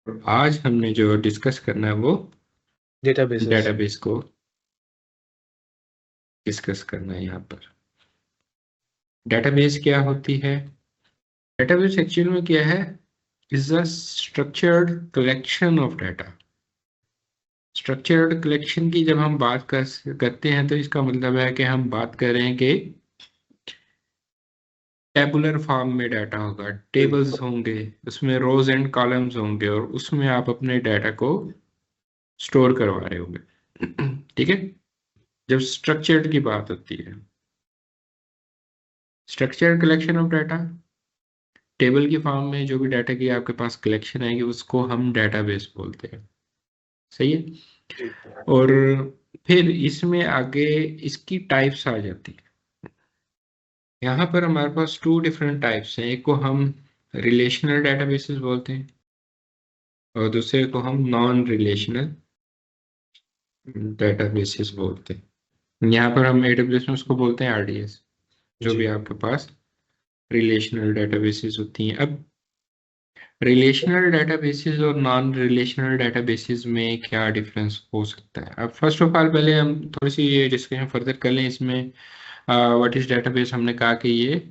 और आज हमने जो डिस्कस करना है वो डेटाबेसेस। डेटाबेस को डिस्कस करना है यहाँ पर। डेटाबेस क्या होती है? डेटाबेस एक्चुअल में क्या है? Is a structured collection of data. Structured collection की जब हम बात करते हैं तो इसका मतलब है कि हम बात कर रहे हैं कि टेबुलर फॉर्म में डाटा होगा, टेबल्स होंगे, उसमें रोज एंड कॉलम्स होंगे और उसमें आप अपने डाटा को स्टोर करवा रहे होंगे। ठीक है। जब स्ट्रक्चर्ड की बात होती है, structured collection of data, table की फॉर्म में जो भी डाटा की आपके पास कलेक्शन आएगी उसको हम डेटाबेस बोलते हैं। सही है। जी। और फिर इसमें आगे इसकी टाइप्स आ जाती है। यहाँ पर हमारे पास टू डिफरेंट टाइप्स हैं। एक को हम रिलेशनल डेटाबेसेस बोलते हैं और दूसरे को हम नॉन रिलेशनल डेटाबेसेस बोलते हैं। यहाँ पर हम एडब्ल्यूएस में उसको बोलते हैं आरडीएस, जो भी जी। आपके पास रिलेशनल डेटाबेसेस होती हैं। अब रिलेशनल डेटाबेसेस और नॉन रिलेशनल डेटाबेसेस में क्या डिफरेंस हो सकता है? अब फर्स्ट ऑफ ऑल पहले हम थोड़ी सी ये डिस्कशन फर्दर कर लें इसमें। What is database? हमने कहा कि ये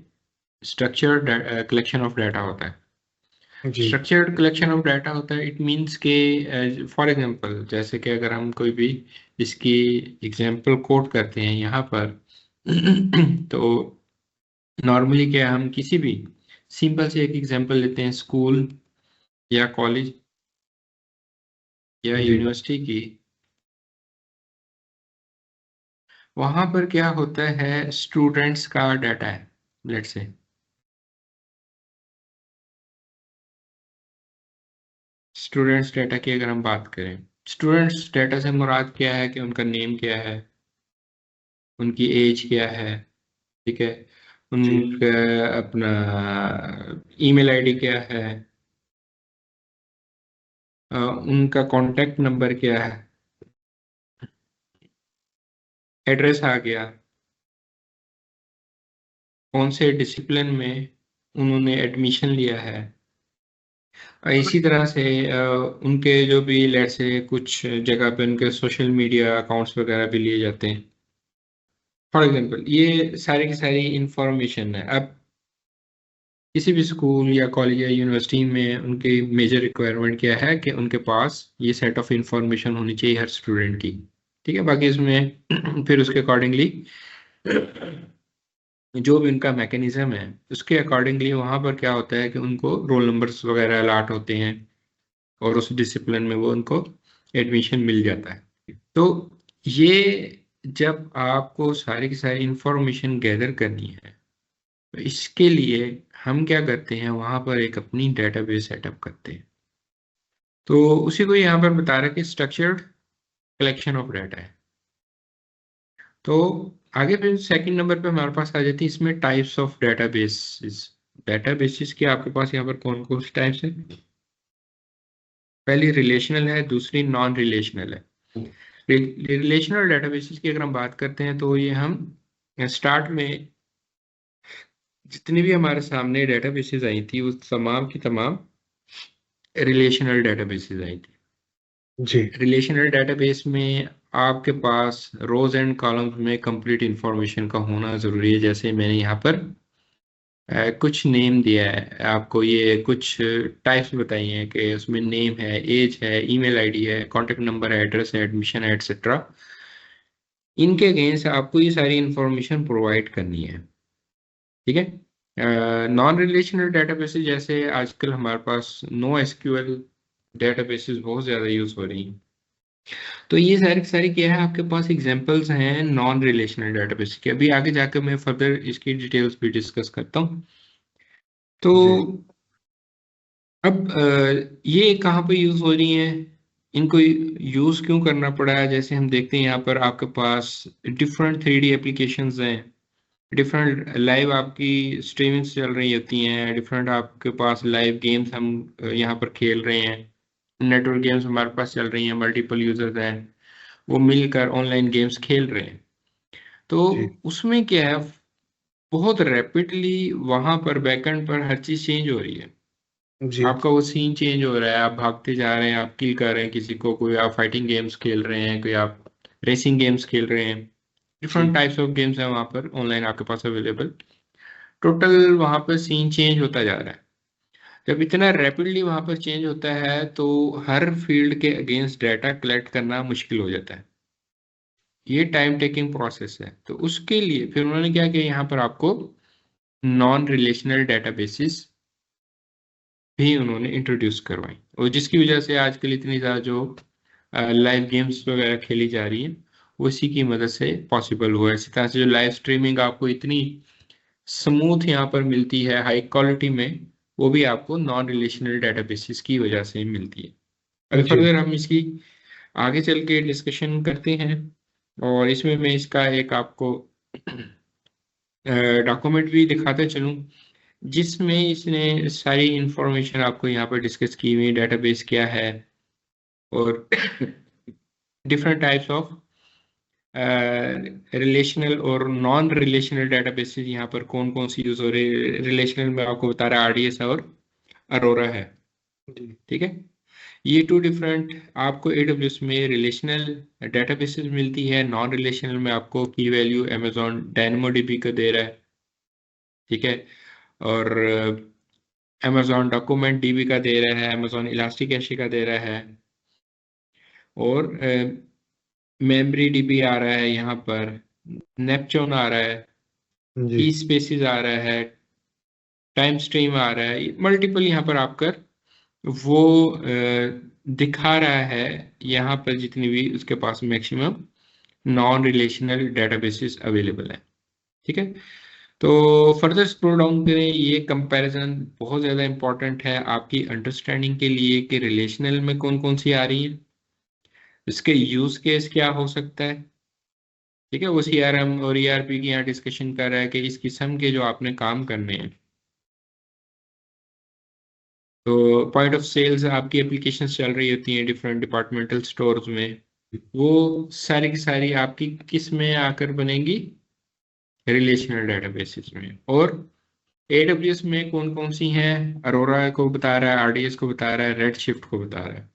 स्ट्रक्चर्ड कलेक्शन ऑफ डाटा होता है। जी। स्ट्रक्चर्ड कलेक्शन ऑफ डाटा होता है, इट मींस के फॉर एग्जांपल जैसे कि अगर हम कोई भी इसकी एग्जांपल कोट करते हैं यहाँ पर तो नॉर्मली क्या हम किसी भी सिंपल से एक एग्जांपल लेते हैं, स्कूल या कॉलेज या जी। यूनिवर्सिटी की। वहां पर क्या होता है, स्टूडेंट्स का डाटा है, लेट्स से स्टूडेंट्स डाटा की अगर हम बात करें, स्टूडेंट्स डाटा से मुराद क्या है कि उनका नेम क्या है, उनकी एज क्या है, ठीक है, जी। उनका अपना ईमेल आईडी क्या है, उनका कॉन्टेक्ट नंबर क्या है, एड्रेस आ गया, कौन से डिसिप्लिन में उन्होंने एडमिशन लिया है। इसी तरह से उनके जो भी लेट से कुछ जगह पे उनके सोशल मीडिया अकाउंट्स वगैरह भी लिए जाते हैं। फॉर एग्जांपल ये सारी की सारी इंफॉर्मेशन है। अब किसी भी स्कूल या कॉलेज या यूनिवर्सिटी में उनकी मेजर रिक्वायरमेंट क्या है कि उनके पास ये सेट ऑफ इंफॉर्मेशन होनी चाहिए हर स्टूडेंट की। ठीक है, बाकी इसमें फिर उसके अकॉर्डिंगली जो भी उनका मैकेनिज्म है उसके अकॉर्डिंगली वहां पर क्या होता है कि उनको रोल नंबर्स वगैरह अलाट होते हैं और उस डिसिप्लिन में वो उनको एडमिशन मिल जाता है। तो ये जब आपको सारी की सारी इंफॉर्मेशन गैदर करनी है तो इसके लिए हम क्या करते हैं, वहां पर एक अपनी डेटाबेस सेटअप करते हैं। तो उसी को यहाँ पर बता रहा है कि स्ट्रक्चर्ड कलेक्शन ऑफ डाटा है। तो आगे फिर सेकंड नंबर पे हमारे पास आ जाती है इसमें टाइप्स ऑफ डेटाबेसेस। डेटाबेसेस के आपके पास यहाँ पर कौन कौन से टाइप्स है? पहली रिलेशनल है, दूसरी नॉन रिलेशनल है। रिलेशनल डेटाबेसेस की अगर हम बात करते हैं तो ये हम स्टार्ट में जितनी भी हमारे सामने डेटाबेसेस आई थी उस तमाम की तमाम रिलेशनल डेटाबेसेस आई थी। जी। रिलेशनल डेटाबेस में आपके पास रोज एंड कॉलम्स में कंप्लीट इंफॉर्मेशन का होना जरूरी है। जैसे मैंने यहाँ पर कुछ नेम दिया है आपको, ये कुछ टाइप्स बताई हैं कि उसमें नेम है, एज है, ईमेल आईडी है, कॉन्टेक्ट नंबर है, एड्रेस है, एडमिशन है, एटसेट्रा। इनके अगेंस्ट आपको ये सारी इंफॉर्मेशन प्रोवाइड करनी है। ठीक है। नॉन रिलेशनल डेटाबेसेस जैसे आजकल हमारे पास नो एसक्यूएल डेटाबेसेस बहुत ज़्यादा यूज़ हो रही हैं। तो ये सारी की सारी क्या है, आपके पास एग्जांपल्स हैं नॉन रिलेशनल डेटाबेस के। अभी आगे जाकर मैं फर्दर इसकी डिटेल्स भी डिस्कस करता हूँ। तो जी। अब ये कहाँ पे यूज़ हो रही हैं, इनको यूज़ क्यों करना पड़ा है? जैसे हम देखते हैं यहाँ पर आपके पास डिफरेंट 3D एप्लीकेशंस हैं, डिफरेंट लाइव आपकी स्ट्रीमिंग्स चल रही होती हैं, डिफरेंट आपके पास लाइव गेम्स हम यहाँ पर खेल रहे हैं, नेटवर्क गेम्स हमारे पास चल रही हैं, मल्टीपल यूजर्स हैं, वो मिलकर ऑनलाइन गेम्स खेल रहे हैं। तो जी। उसमें क्या है, बहुत रैपिडली वहां पर बैकएंड पर हर चीज चेंज हो रही है। जी, आपका वो सीन चेंज हो रहा है, आप भागते जा रहे हैं, आप किल कर रहे हैं किसी को, कोई आप फाइटिंग गेम्स खेल रहे हैं, कोई आप रेसिंग गेम्स खेल रहे हैं, डिफरेंट जी, टाइप्स ऑफ गेम्स हैं वहाँ पर ऑनलाइन आपके पास अवेलेबल। टोटल वहाँ पर सीन चेंज होता जा रहा है। जब इतना रैपिडली वहाँ पर चेंज होता है तो हर फील्ड के अगेंस्ट डाटा कलेक्ट करना मुश्किल हो जाता है। ये टाइम टेकिंग प्रोसेस है। तो उसके लिए फिर उन्होंने क्या किया, यहाँ पर आपको नॉन रिलेशनल डेटाबेसेस भी उन्होंने इंट्रोड्यूस करवाई, और जिसकी वजह से आजकल इतनी ज़्यादा जो लाइव गेम्स वगैरह खेली जा रही हैं वो इसी की मदद से पॉसिबल हुआ है। इसी तरह से जो लाइव स्ट्रीमिंग आपको इतनी स्मूथ यहाँ पर मिलती है हाई क्वालिटी में, वो भी आपको नॉन रिलेशनल डेटाबेसेस की वजह से मिलती है। अभी जी, फर्दर हम इसकी आगे चल के डिस्कशन करते हैं, और इसमें मैं इसका एक आपको डॉक्यूमेंट भी दिखाते चलूँ जिसमें इसने सारी इंफॉर्मेशन आपको यहाँ पर डिस्कस की हुई, डेटाबेस क्या है और डिफरेंट टाइप्स ऑफ रिलेशनल और नॉन रिलेशनल डेटाबेसेस यहाँ पर कौन कौन सी यूज हो रही है। रिलेशनल में आपको बता रहा है आरडीएस और अरोरा है, जी, ठीक है। ये टू डिफरेंट आपको एडब्ल्यूएस में रिलेशनल डेटाबेसेस मिलती है, नॉन रिलेशनल में आपको की वैल्यू अमेजोन डायनामोडीबी का दे रहा है, ठीक है। और अमेजोन डॉक्यूमेंट डीबी का दे रहा है, अमेजोन इलास्टिक कैशे का दे रहा है, और मेमोरी डीबी आ रहा है यहाँ पर, नेपचून आ रहा है, जी, ई स्पेसिस आ रहा है, टाइम स्ट्रीम आ रहा है, मल्टीपल यहाँ पर आपका वो दिखा रहा है यहाँ पर जितनी भी उसके पास maximum non relational databases available है, ठीक है। तो फर्दर स्क्रॉल डाउन करें, ये कंपैरिजन बहुत ज़्यादा इंपॉर्टेंट है आपकी अंडरस्टैंडिंग के लिए कि रिलेशनल में कौन कौन सी आ रही है, इसके यूज केस क्या हो सकता है, ठीक है। वो सीआरएम और ईआरपी की यहाँ डिस्कशन कर रहा है कि इस किस्म के जो आपने काम करने हैं, तो पॉइंट ऑफ सेल्स आपकी एप्लीकेशंस चल रही होती हैं डिफरेंट डिपार्टमेंटल स्टोर्स में, वो सारी की सारी आपकी किस में आकर बनेंगी, रिलेशनल डेटाबेसेस में। और एडब्ल्यूएस में कौन कौन सी हैं, अरोरा को बता रहा है, आरडीएस को बता रहा है, रेड शिफ्ट को बता रहा है।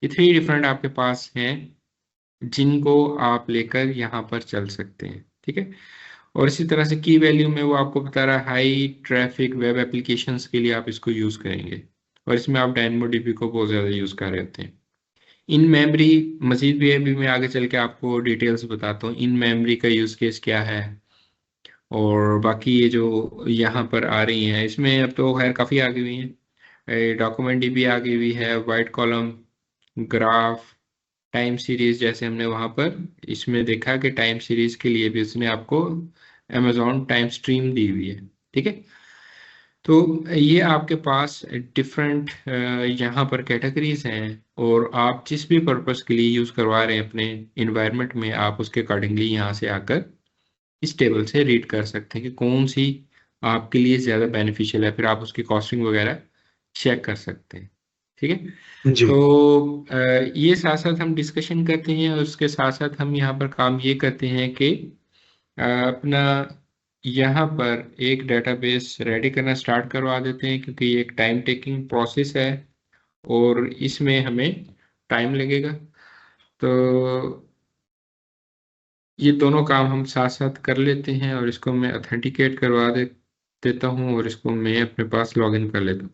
ये थ्री डिफरेंट आपके पास हैं जिनको आप लेकर यहाँ पर चल सकते हैं, ठीक है। और इसी तरह से की वैल्यू में वो आपको बता रहा है हाई ट्रैफिक वेब एप्लीकेशंस के लिए आप इसको यूज करेंगे, और इसमें आप डायनामोडीबी को बहुत ज़्यादा यूज कर रहे होते हैं। इन मेमोरी मजीद भी है, भी मैं आगे चल के आपको डिटेल्स बताता हूँ इन मेमोरी का यूज केस क्या है। और बाकी ये जो यहाँ पर आ रही हैं इसमें अब तो खैर काफ़ी आ गई हुई हैं, डॉक्यूमेंट भी आ गई हुई है, white column, graph, time series, जैसे हमने वहाँ पर इसमें देखा कि टाइम सीरीज के लिए भी उसने आपको अमेजोन टाइम स्ट्रीम दी हुई है, ठीक है। तो ये आपके पास डिफरेंट यहाँ पर कैटेगरीज हैं, और आप जिस भी पर्पस के लिए यूज़ करवा रहे हैं अपने इन्वायरमेंट में, आप उसके अकॉर्डिंगली यहाँ से आकर इस टेबल से रीड कर सकते हैं कि कौन सी आपके लिए ज़्यादा बेनिफिशियल है, फिर आप उसकी कॉस्टिंग वगैरह चेक कर सकते हैं, ठीक है। जी, तो ये साथ साथ हम डिस्कशन करते हैं, और उसके साथ साथ हम यहाँ पर काम ये करते हैं कि अपना यहाँ पर एक डेटाबेस रेडी करना स्टार्ट करवा देते हैं, क्योंकि ये एक टाइम टेकिंग प्रोसेस है और इसमें हमें टाइम लगेगा। तो ये दोनों काम हम साथ साथ कर लेते हैं, और इसको मैं अथेंटिकेट करवा देता हूँ, और इसको मैं अपने पास लॉगिन कर लेता हूँ।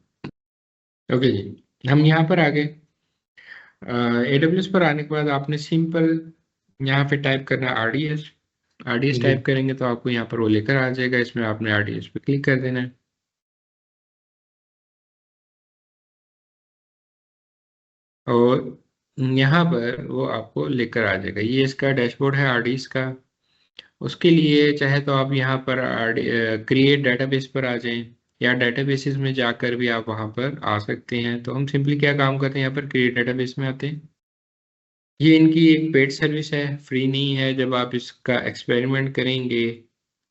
ओके जी, हम यहाँ पर आ गए। एडब्ल्यूएस पर आने के बाद आपने सिंपल यहाँ पे टाइप करना है आरडीएस। आरडीएस जी, टाइप करेंगे तो आपको यहाँ पर वो लेकर आ जाएगा, इसमें आपने आरडीएस पे क्लिक कर देना है। और यहाँ पर वो आपको लेकर आ जाएगा, ये इसका डैशबोर्ड है आरडीएस का। उसके लिए चाहे तो आप यहाँ पर क्रिएट डेटाबेस पर आ जाएं, या डेटाबेसेस में जाकर भी आप वहाँ पर आ सकते हैं। तो हम सिंपली क्या काम करते हैं, यहाँ पर क्रिएट डेटाबेस में आते हैं। ये इनकी एक पेड सर्विस है, फ्री नहीं है। जब आप इसका एक्सपेरिमेंट करेंगे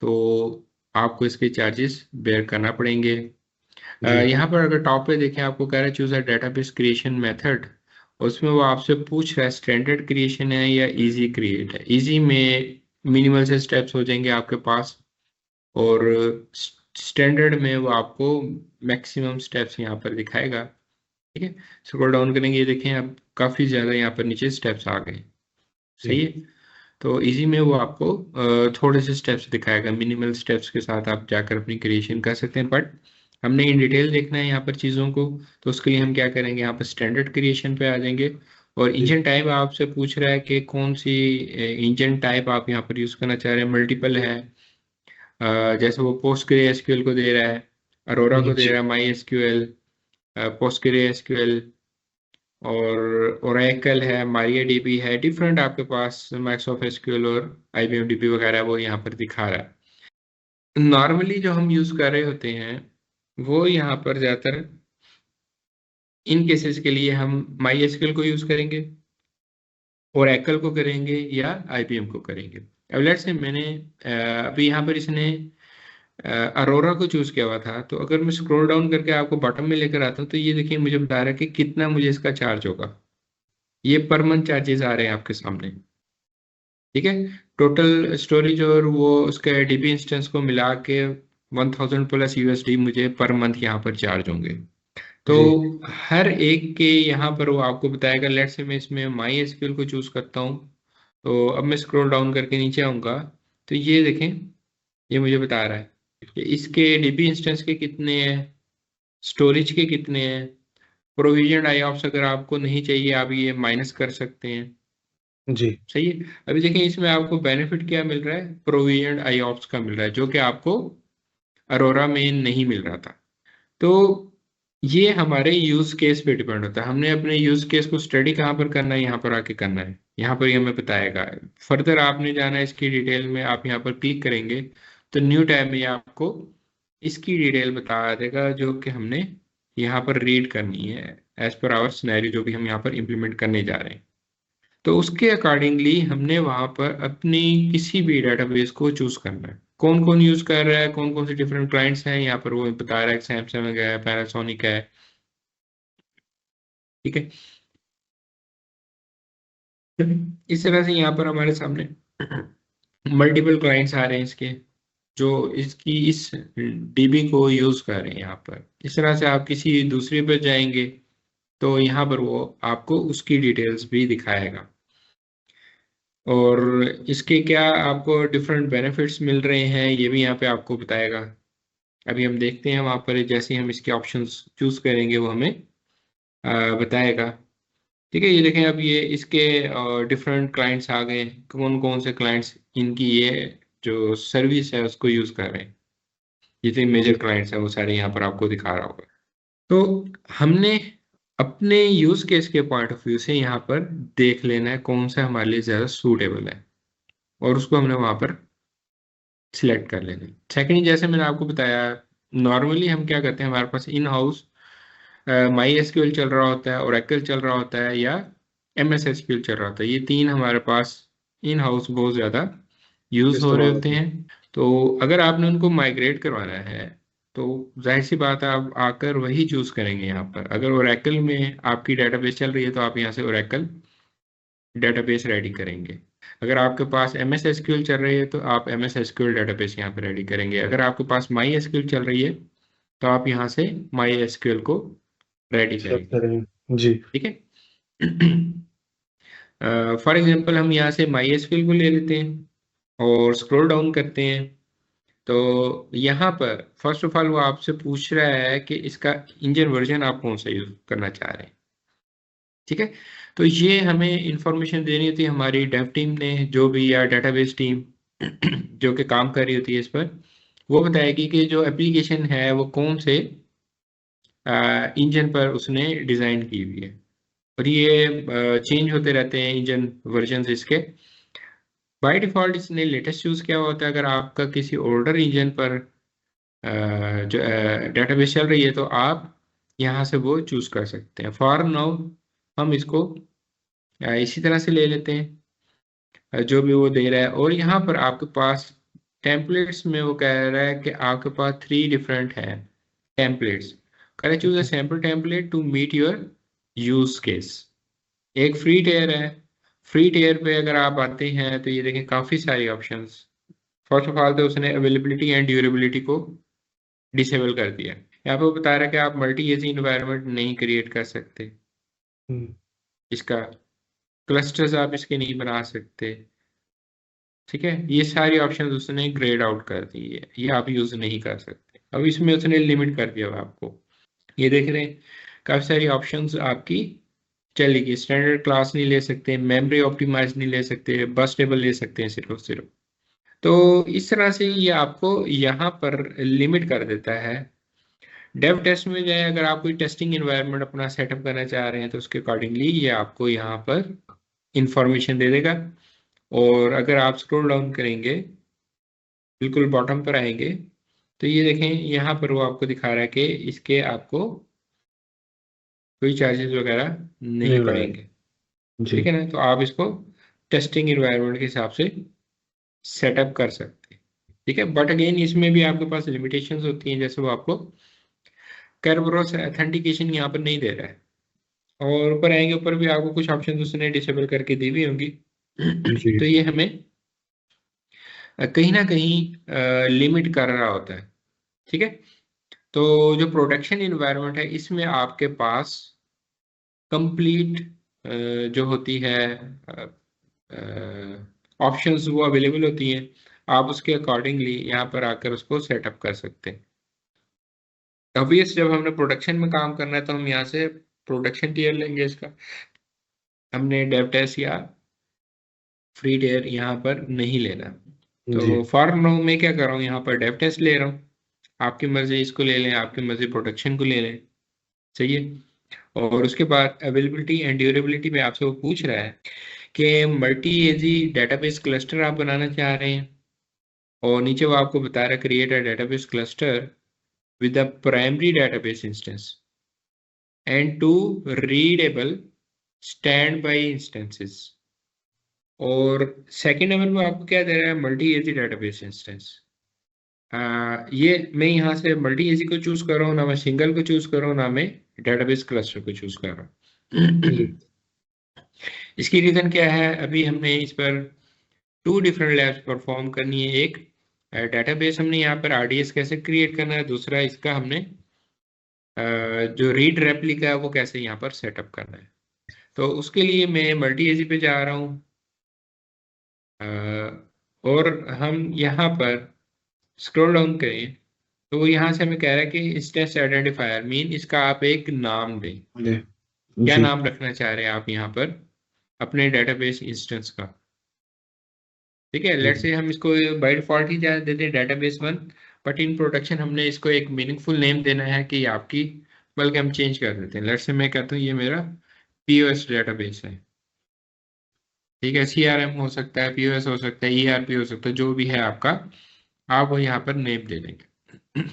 तो आपको इसके चार्जेस बेयर करना पड़ेंगे। जी, यहाँ पर अगर टॉप पे देखें, आपको कह रहा है choose a database creation method. उसमें वो आपसे पूछ रहा है स्टैंडर्ड क्रिएशन है या इजी क्रिएट है। इजी में मिनिमल से स्टेप्स हो जाएंगे आपके पास, और स्टैंडर्ड में वो आपको मैक्सिमम स्टेप्स यहाँ पर दिखाएगा। ठीक है, स्क्रॉल डाउन करेंगे, ये देखें अब काफ़ी ज़्यादा यहाँ पर नीचे स्टेप्स आ गए। जी। सही है, तो इजी में वो आपको थोड़े से स्टेप्स दिखाएगा, मिनिमल स्टेप्स के साथ आप जाकर अपनी क्रिएशन कर सकते हैं। बट हमने इन डिटेल देखना है यहाँ पर चीज़ों को, तो उसके लिए हम क्या करेंगे, यहाँ पर स्टैंडर्ड क्रिएशन पे आ जाएंगे। और जी। इंजन टाइप आपसे पूछ रहा है कि कौन सी इंजन टाइप आप यहाँ पर यूज़ करना चाह रहे हैं। मल्टीपल है, जैसे वो पोस्टग्रे एसक्यूएल को दे रहा है, अरोरा को दे जी। रहा है, माई एसक्यूएल, पोस्टग्रे एसक्यूएल, और ओरेकल है, मारिया डीबी है, डिफरेंट आपके पास माइक्रोसॉफ्ट एसक्यूएल और आईबीएम डीबी वगैरह वो यहाँ पर दिखा रहा है। नॉर्मली जो हम यूज कर रहे होते हैं वो यहाँ पर ज्यादातर इन केसेस के लिए हम माई एसक्यूएल को यूज करेंगे, ओरेकल को करेंगे, या आईबीएम को करेंगे। अब लेट्स से मैंने अभी यहाँ पर इसने अरोरा को चूज किया हुआ था, तो अगर मैं स्क्रॉल डाउन करके आपको बॉटम में लेकर आता हूँ तो ये देखिए मुझे बता रहा है कि कितना मुझे इसका चार्ज होगा। ये पर मंथ चार्जेस आ रहे हैं आपके सामने। ठीक है, टोटल स्टोरेज और वो उसके डीबी इंस्टेंस को मिला के 1000 प्लस यूएसडी मुझे पर मंथ यहाँ पर चार्ज होंगे। तो जी। हर एक के यहाँ पर वो आपको बताएगा। लेट से मैं इसमें माई एसक्यूएल को चूज करता हूँ, तो अब मैं स्क्रॉल डाउन करके नीचे आऊँगा तो ये देखें, ये मुझे बता रहा है कि इसके डीबी इंस्टेंस के कितने हैं, स्टोरेज के कितने हैं। प्रोविजन आईऑप्स अगर आपको नहीं चाहिए आप ये माइनस कर सकते हैं। जी। सही है, अभी देखिए इसमें आपको बेनिफिट क्या मिल रहा है, प्रोविजन आईऑप्स का मिल रहा है, जो कि आपको अरोरा में नहीं मिल रहा था। तो ये हमारे यूज केस पे डिपेंड होता है, हमने अपने यूज केस को स्टडी कहाँ पर करना है, यहाँ पर आके करना है। यहाँ पर ये हमें बताएगा। फर्दर आपने जाना है इसकी डिटेल में, आप यहाँ पर क्लिक करेंगे तो न्यू टैब में आपको इसकी डिटेल बता देगा जो कि हमने यहाँ पर रीड करनी है एज पर आवर सिनेरियो, जो भी हम यहाँ पर इम्प्लीमेंट करने जा रहे हैं। तो उसके अकॉर्डिंगली हमने वहां पर अपनी किसी भी डेटाबेस को चूज करना है। कौन कौन यूज कर रहा है, कौन कौन से डिफरेंट क्लाइंट्स हैं, यहाँ पर वो बता रहा है, सैमसंग है, पैनासोनिक है। ठीक है, इस तरह से यहाँ पर हमारे सामने मल्टीपल क्लाइंट्स आ रहे हैं इसके, जो इसकी इस डीबी को यूज कर रहे हैं यहाँ पर। इस तरह से आप किसी दूसरे पर जाएंगे तो यहाँ पर वो आपको उसकी डिटेल्स भी दिखाएगा, और इसके क्या आपको डिफरेंट बेनिफिट्स मिल रहे हैं ये भी यहाँ पे आपको बताएगा। अभी हम देखते हैं वहाँ पर जैसे ही हम इसके ऑप्शंस चूज करेंगे वो हमें बताएगा। ठीक है, ये देखें अब ये इसके डिफरेंट क्लाइंट्स आ गए, कौन कौन से क्लाइंट्स इनकी ये जो सर्विस है उसको यूज कर रहे हैं। जितने जी। मेजर क्लाइंट्स हैं वो सारे यहाँ पर आपको दिखा रहा होगा। तो हमने अपने यूज केस के पॉइंट ऑफ व्यू से यहाँ पर देख लेना है कौन सा हमारे लिए ज्यादा सूटेबल है, और उसको हमने वहां पर सिलेक्ट कर लेना है। सेकंड, जैसे मैंने आपको बताया, नॉर्मली हम क्या करते हैं, हमारे पास इन हाउस माई एसक्यूएल चल रहा होता है, ओरेकल चल रहा होता है, या एमएस एसक्यूएल चल रहा होता है। ये तीन हमारे पास इन हाउस बहुत ज़्यादा यूज हो रहे इस्तेमाल होते होता है। हैं। तो अगर आपने उनको माइग्रेट करवाना है तो जाहिर सी बात है आप आकर वही चूज करेंगे यहाँ पर। अगर ओरेकल में आपकी डेटाबेस चल रही है तो आप यहाँ से ओरेकल डेटाबेस रेडी करेंगे। अगर आपके पास एम एस एसक्यूएल चल रही है तो आप एम एस एसक्यूएल डेटाबेस यहाँ पे रेडी करेंगे। अगर आपके पास माई एसक्यूएल चल रही है तो आप यहाँ से माई एसक्यूएल को रेडी सेलेक्ट करेंगे। करेंगे। जी। ठीक है, फॉर एग्जांपल हम यहाँ से माई एसक्यूएल को ले लेते हैं और स्क्रॉल डाउन करते हैं। तो यहाँ पर फर्स्ट ऑफ ऑल वो आपसे पूछ रहा है कि इसका इंजन वर्जन आप कौन सा यूज करना चाह रहे हैं। ठीक है, तो ये हमें इंफॉर्मेशन देनी होती है हमारी डेव टीम ने, जो भी, या डेटाबेस टीम जो कि काम कर रही होती है इस पर, वो बताएगी कि जो एप्लीकेशन है वो कौन से इंजन पर उसने डिज़ाइन की हुई है। और ये चेंज होते रहते हैं इंजन वर्जन इसके। बाय डिफ़ॉल्ट इसने लेटेस्ट यूज़ किया हुआ होता है। अगर आपका किसी ओल्डर इंजन पर जो डेटाबेस चल रही है तो आप यहाँ से वो चूज़ कर सकते हैं। फॉर नाउ हम इसको इसी तरह से ले लेते हैं जो भी वो दे रहा है। और यहाँ पर आपके पास टेम्पलेट्स में वो कह रहा है कि आपके पास 3 डिफरेंट हैं टेम्पलेट्स। करें choose a sample template to meet your use case. एक फ्री टेयर है, फ्री टेयर पे अगर आप आते हैं तो ये देखें काफ़ी सारी ऑप्शंस। फर्स्ट ऑफ ऑल तो उसने अवेलेबिलिटी एंड ड्यूरेबिलिटी को डिसेबल कर दिया। यहाँ पे बता रहा है कि आप मल्टी एजी इन्वायरमेंट नहीं क्रिएट कर सकते, इसका क्लस्टर्स आप इसके नहीं बना सकते। ठीक है, ये सारी ऑप्शन उसने ग्रेड आउट कर दी है, ये आप यूज नहीं कर सकते। अब इसमें उसने लिमिट कर दिया हुआ आपको, ये देख रहे हैं काफी सारी ऑप्शंस आपकी चलेगी। स्टैंडर्ड क्लास नहीं ले सकते, मेमोरी ऑप्टिमाइज नहीं ले सकते, बस टेबल ले सकते हैं सिर्फ और सिर्फ। तो इस तरह से ये आपको यहाँ पर लिमिट कर देता है। डेव टेस्ट में जाए, अगर आप कोई टेस्टिंग एनवायरनमेंट अपना सेटअप करना चाह रहे हैं तो उसके अकॉर्डिंगली ये आपको यहाँ पर इंफॉर्मेशन दे देगा। और अगर आप स्क्रॉल डाउन करेंगे, बिल्कुल बॉटम पर आएंगे, तो ये देखें यहाँ पर वो आपको दिखा रहा है कि इसके आपको कोई चार्जेस वगैरह नहीं नहीं बनाए। पड़ेंगे। जी ठीक है ना, तो आप इसको टेस्टिंग एनवायरनमेंट के हिसाब से सेटअप कर सकते हैं। ठीक है, बट अगेन इसमें भी आपके पास लिमिटेशंस होती हैं, जैसे वो आपको kerberos ऑथेंटिकेशन यहाँ पर नहीं दे रहा है। और ऊपर आएंगे, ऊपर भी आपको कुछ ऑप्शन उसने डिसेबल करके दी हुई होंगी। जी तो ये हमें कहीं ना कहीं लिमिट कर रहा होता है। ठीक है, तो जो प्रोटेक्शन इन्वायरमेंट है इसमें आपके पास कंप्लीट जो होती है ऑप्शंस वो अवेलेबल होती हैं। आप उसके अकॉर्डिंगली यहाँ पर आकर उसको सेटअप कर सकते हैं। ऑब्वियस जब हमने प्रोडक्शन में काम करना है तो हम यहाँ से प्रोडक्शन टीयर लेंगे इसका। हमने डेव टेस्ट या फ्री टीयर यहाँ पर नहीं लेना। जी तो फॉर नाउ मैं क्या कर रहा हूँ, यहाँ पर डेव टेस्ट ले रहा हूँ। आपकी मर्जी इसको ले लें, आपकी मर्जी प्रोडक्शन को ले लें। सही है। और उसके बाद अवेलेबिलिटी एंड ड्यूरेबिलिटी में आपसे वो पूछ रहा है कि मल्टी एजी डेटाबेस क्लस्टर आप बनाना चाह रहे हैं, और नीचे वो आपको बता रहा है create a database cluster with the primary database instance and two readable standby instances। और सेकेंड नंबर में आपको क्या दे रहा है, मल्टी एजी डेटाबेस इंस्टेंस। ये मैं यहाँ से मल्टी एजी को चूज कर रहा हूँ ना, मैं सिंगल को चूज कर रहा हूँ ना, मैं डेटाबेस क्लस्टर को चूज कर रहा जी हूँ। इसकी रीजन क्या है, अभी हमने इस पर टू डिफरेंट लैब्स परफॉर्म करनी है। एक डेटाबेस हमने यहाँ पर आरडीएस कैसे क्रिएट करना है, दूसरा इसका हमने जो रीड रेप्लिका है वो कैसे यहाँ पर सेटअप करना है। तो उसके लिए मैं मल्टी एजी पे जा रहा हूँ, और हम यहाँ पर स्क्रॉल डाउन करें तो वो यहाँ से हमें कह रहा है कि इंस्टेंस आइडेंटिफायर मीन इसका आप एक नाम दें। जी क्या जी नाम रखना चाह रहे हैं आप यहाँ पर अपने डेटाबेस इंस्टेंस का। ठीक है, लेट्स जी से हम इसको बाय डिफॉल्ट ही जा देते हैं database one, but in production हमने इसको एक मीनिंगफुल नेम देना है कि आपकी, बल्कि हम चेंज कर देते हैं। लेट्स से मैं कहता हूँ ये मेरा पीओएस डेटाबेस है। ठीक है, सीआरएम हो सकता है, पीओएस हो सकता है, ईआरपी हो सकता है, जो भी है आपका, आप वो यहाँ पर नेम दे देंगे।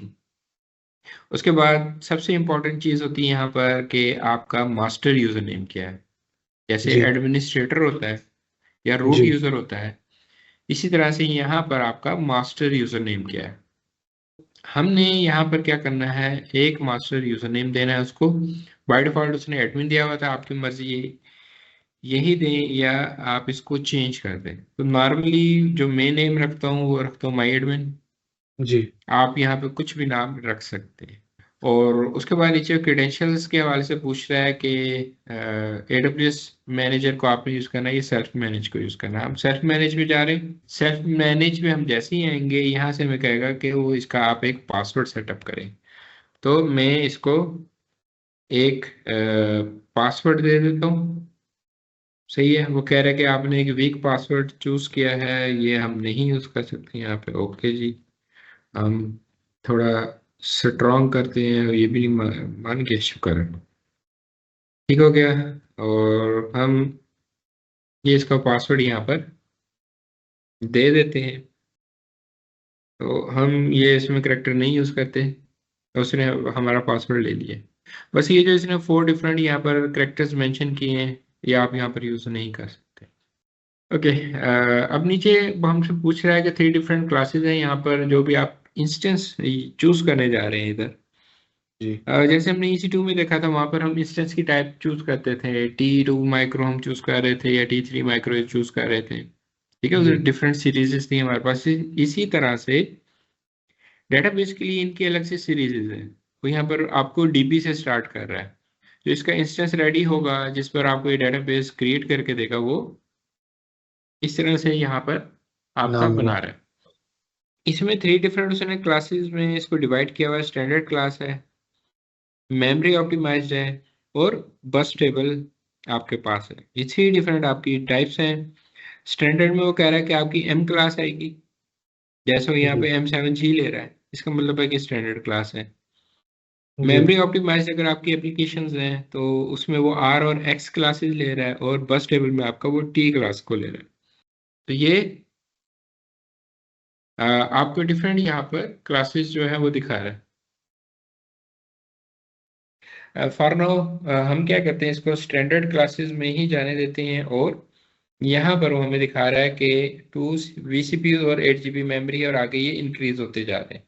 उसके बाद सबसे इंपॉर्टेंट चीज होती है यहाँ पर कि आपका मास्टर यूजर नेम क्या है। जैसे जी एडमिनिस्ट्रेटर होता है या रूट जी यूजर होता है, इसी तरह से यहाँ पर आपका मास्टर यूजर नेम क्या है। हमने यहाँ पर क्या करना है, एक मास्टर यूजर नेम देना है उसको। बाय डिफॉल्ट उसने एडमिन दिया हुआ था, आपकी मर्जी यही दें या आप इसको चेंज कर दें। तो नॉर्मली जो मैं नेम रखता हूँ वो रखता हूँ माई एडमिन। जी आप यहाँ पे कुछ भी नाम रख सकते हैं। और उसके बाद नीचे क्रेडेंशियल्स के हवाले से पूछ रहा है कि एडब्ल्यूएस मैनेजर को आपने यूज़ करना है, ये सेल्फ मैनेज को यूज़ करना है। हम सेल्फ मैनेज में जा रहे हैं। सेल्फ मैनेज में हम जैसे ही आएंगे यहाँ से हमें कहेगा कि वो इसका आप एक पासवर्ड सेटअप करें। तो मैं इसको एक पासवर्ड दे देता हूँ। सही है, वो कह रहा है कि आपने एक वीक पासवर्ड चूज किया है, ये हम नहीं यूज कर सकते यहाँ पे। ओके जी, हम थोड़ा स्ट्रॉन्ग करते हैं, ये भी मान के शुक्र है, ठीक हो गया। और हम ये इसका पासवर्ड यहाँ पर दे देते हैं। तो हम ये इसमें करेक्टर नहीं यूज करते, तो उसने हमारा पासवर्ड ले लिया। बस ये जो इसने 4 डिफरेंट यहाँ पर करेक्टर्स मेंशन किए हैं, ये आप यहाँ पर यूज नहीं कर सकते। ओके, अब नीचे वो हमसे पूछ रहा है कि 3 डिफरेंट क्लासेस हैं यहाँ पर, जो भी आप इंस्टेंस चूज करने जा रहे हैं इधर। जी जैसे हमने EC2 में देखा था, वहां पर हम इंस्टेंस की टाइप चूज करते थे, T2 माइक्रो हम चूज कर रहे थे या T3 माइक्रो चूज कर रहे थे। ठीक है, जी उधर डिफरेंट सीरीजेस थी हमारे पास। इसी तरह से डेटाबेस के लिए इनकी अलग से सीरीज है। तो यहाँ पर आपको डीबी से स्टार्ट कर रहा है, जो इसका इंस्टेंस रेडी होगा जिस पर आपको ये डेटाबेस क्रिएट करके देगा, वो इस तरह से यहाँ पर आपका नाम बना मिला। रहा है। इसमें 3 डिफरेंट उसने क्लासेस में इसको डिवाइड किया हुआ है। स्टैंडर्ड क्लास है, मेमोरी ऑप्टिमाइज्ड है, और बस टेबल आपके पास है। ये 3 डिफरेंट आपकी टाइप्स हैं। स्टैंडर्ड में वो कह रहा है कि आपकी एम क्लास आएगी, जैसे वो यहाँ जी पे M7G ले रहा है, इसका मतलब है कि स्टैंडर्ड क्लास है। जी मेमोरी ऑप्टिमाइज अगर आपकी एप्लीकेशंस हैं तो उसमें वो आर और एक्स क्लासेस ले रहा है, और बस टेबल में आपका वो टी क्लास को ले रहा है। तो ये आपको डिफरेंट यहाँ पर क्लासेस जो है वो दिखा रहा है। फॉर नाउ हम क्या करते हैं, इसको स्टैंडर्ड क्लासेस में ही जाने देते हैं, और यहाँ पर वो हमें दिखा रहा है कि 2 VCP और 8 GB मेमोरी, और आगे ये इंक्रीज होते जा रहे हैं।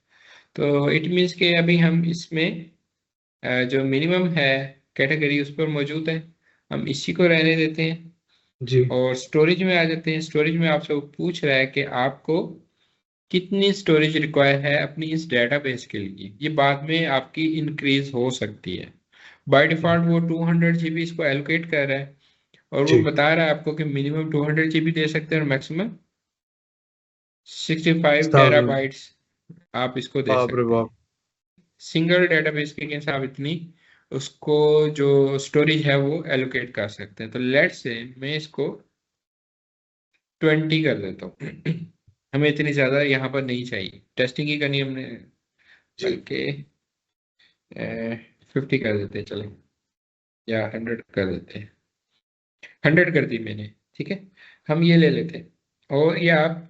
तो इट मीन्स के अभी हम इसमें जो मिनिमम है कैटेगरी उस पर मौजूद है, हम इसी को रहने देते हैं। जी। और स्टोरेज में आ जाते हैं। स्टोरेज में आपसे वो पूछ रहा है कि आपको कितनी स्टोरेज रिक्वायर है अपनी इस डेटाबेस के लिए। ये बाद में आपकी इंक्रीज हो सकती है। बाय डिफॉल्ट वो 200 GB इसको एलोकेट कर रहा है, और वो जी। बता रहा है आपको कि मिनिमम 200 GB दे सकते हैं और मैक्सिमम 65 1000। टेराबाइट्स आप इसको दे बाप रे सकते बाप। हैं। सिंगल डेटाबेस के केस आप इतनी उसको जो स्टोरेज है वो एलोकेट कर सकते हैं। तो लेट से मैं इसको 20 कर देता हूँ। हमें इतनी ज़्यादा यहाँ पर नहीं चाहिए, टेस्टिंग ही करनी हमने, जी बल्कि 50 कर देते हैं चलो, या 100 कर देते हैं। 100 कर दी मैंने, ठीक है। हम ये ले लेते हैं, और ये आप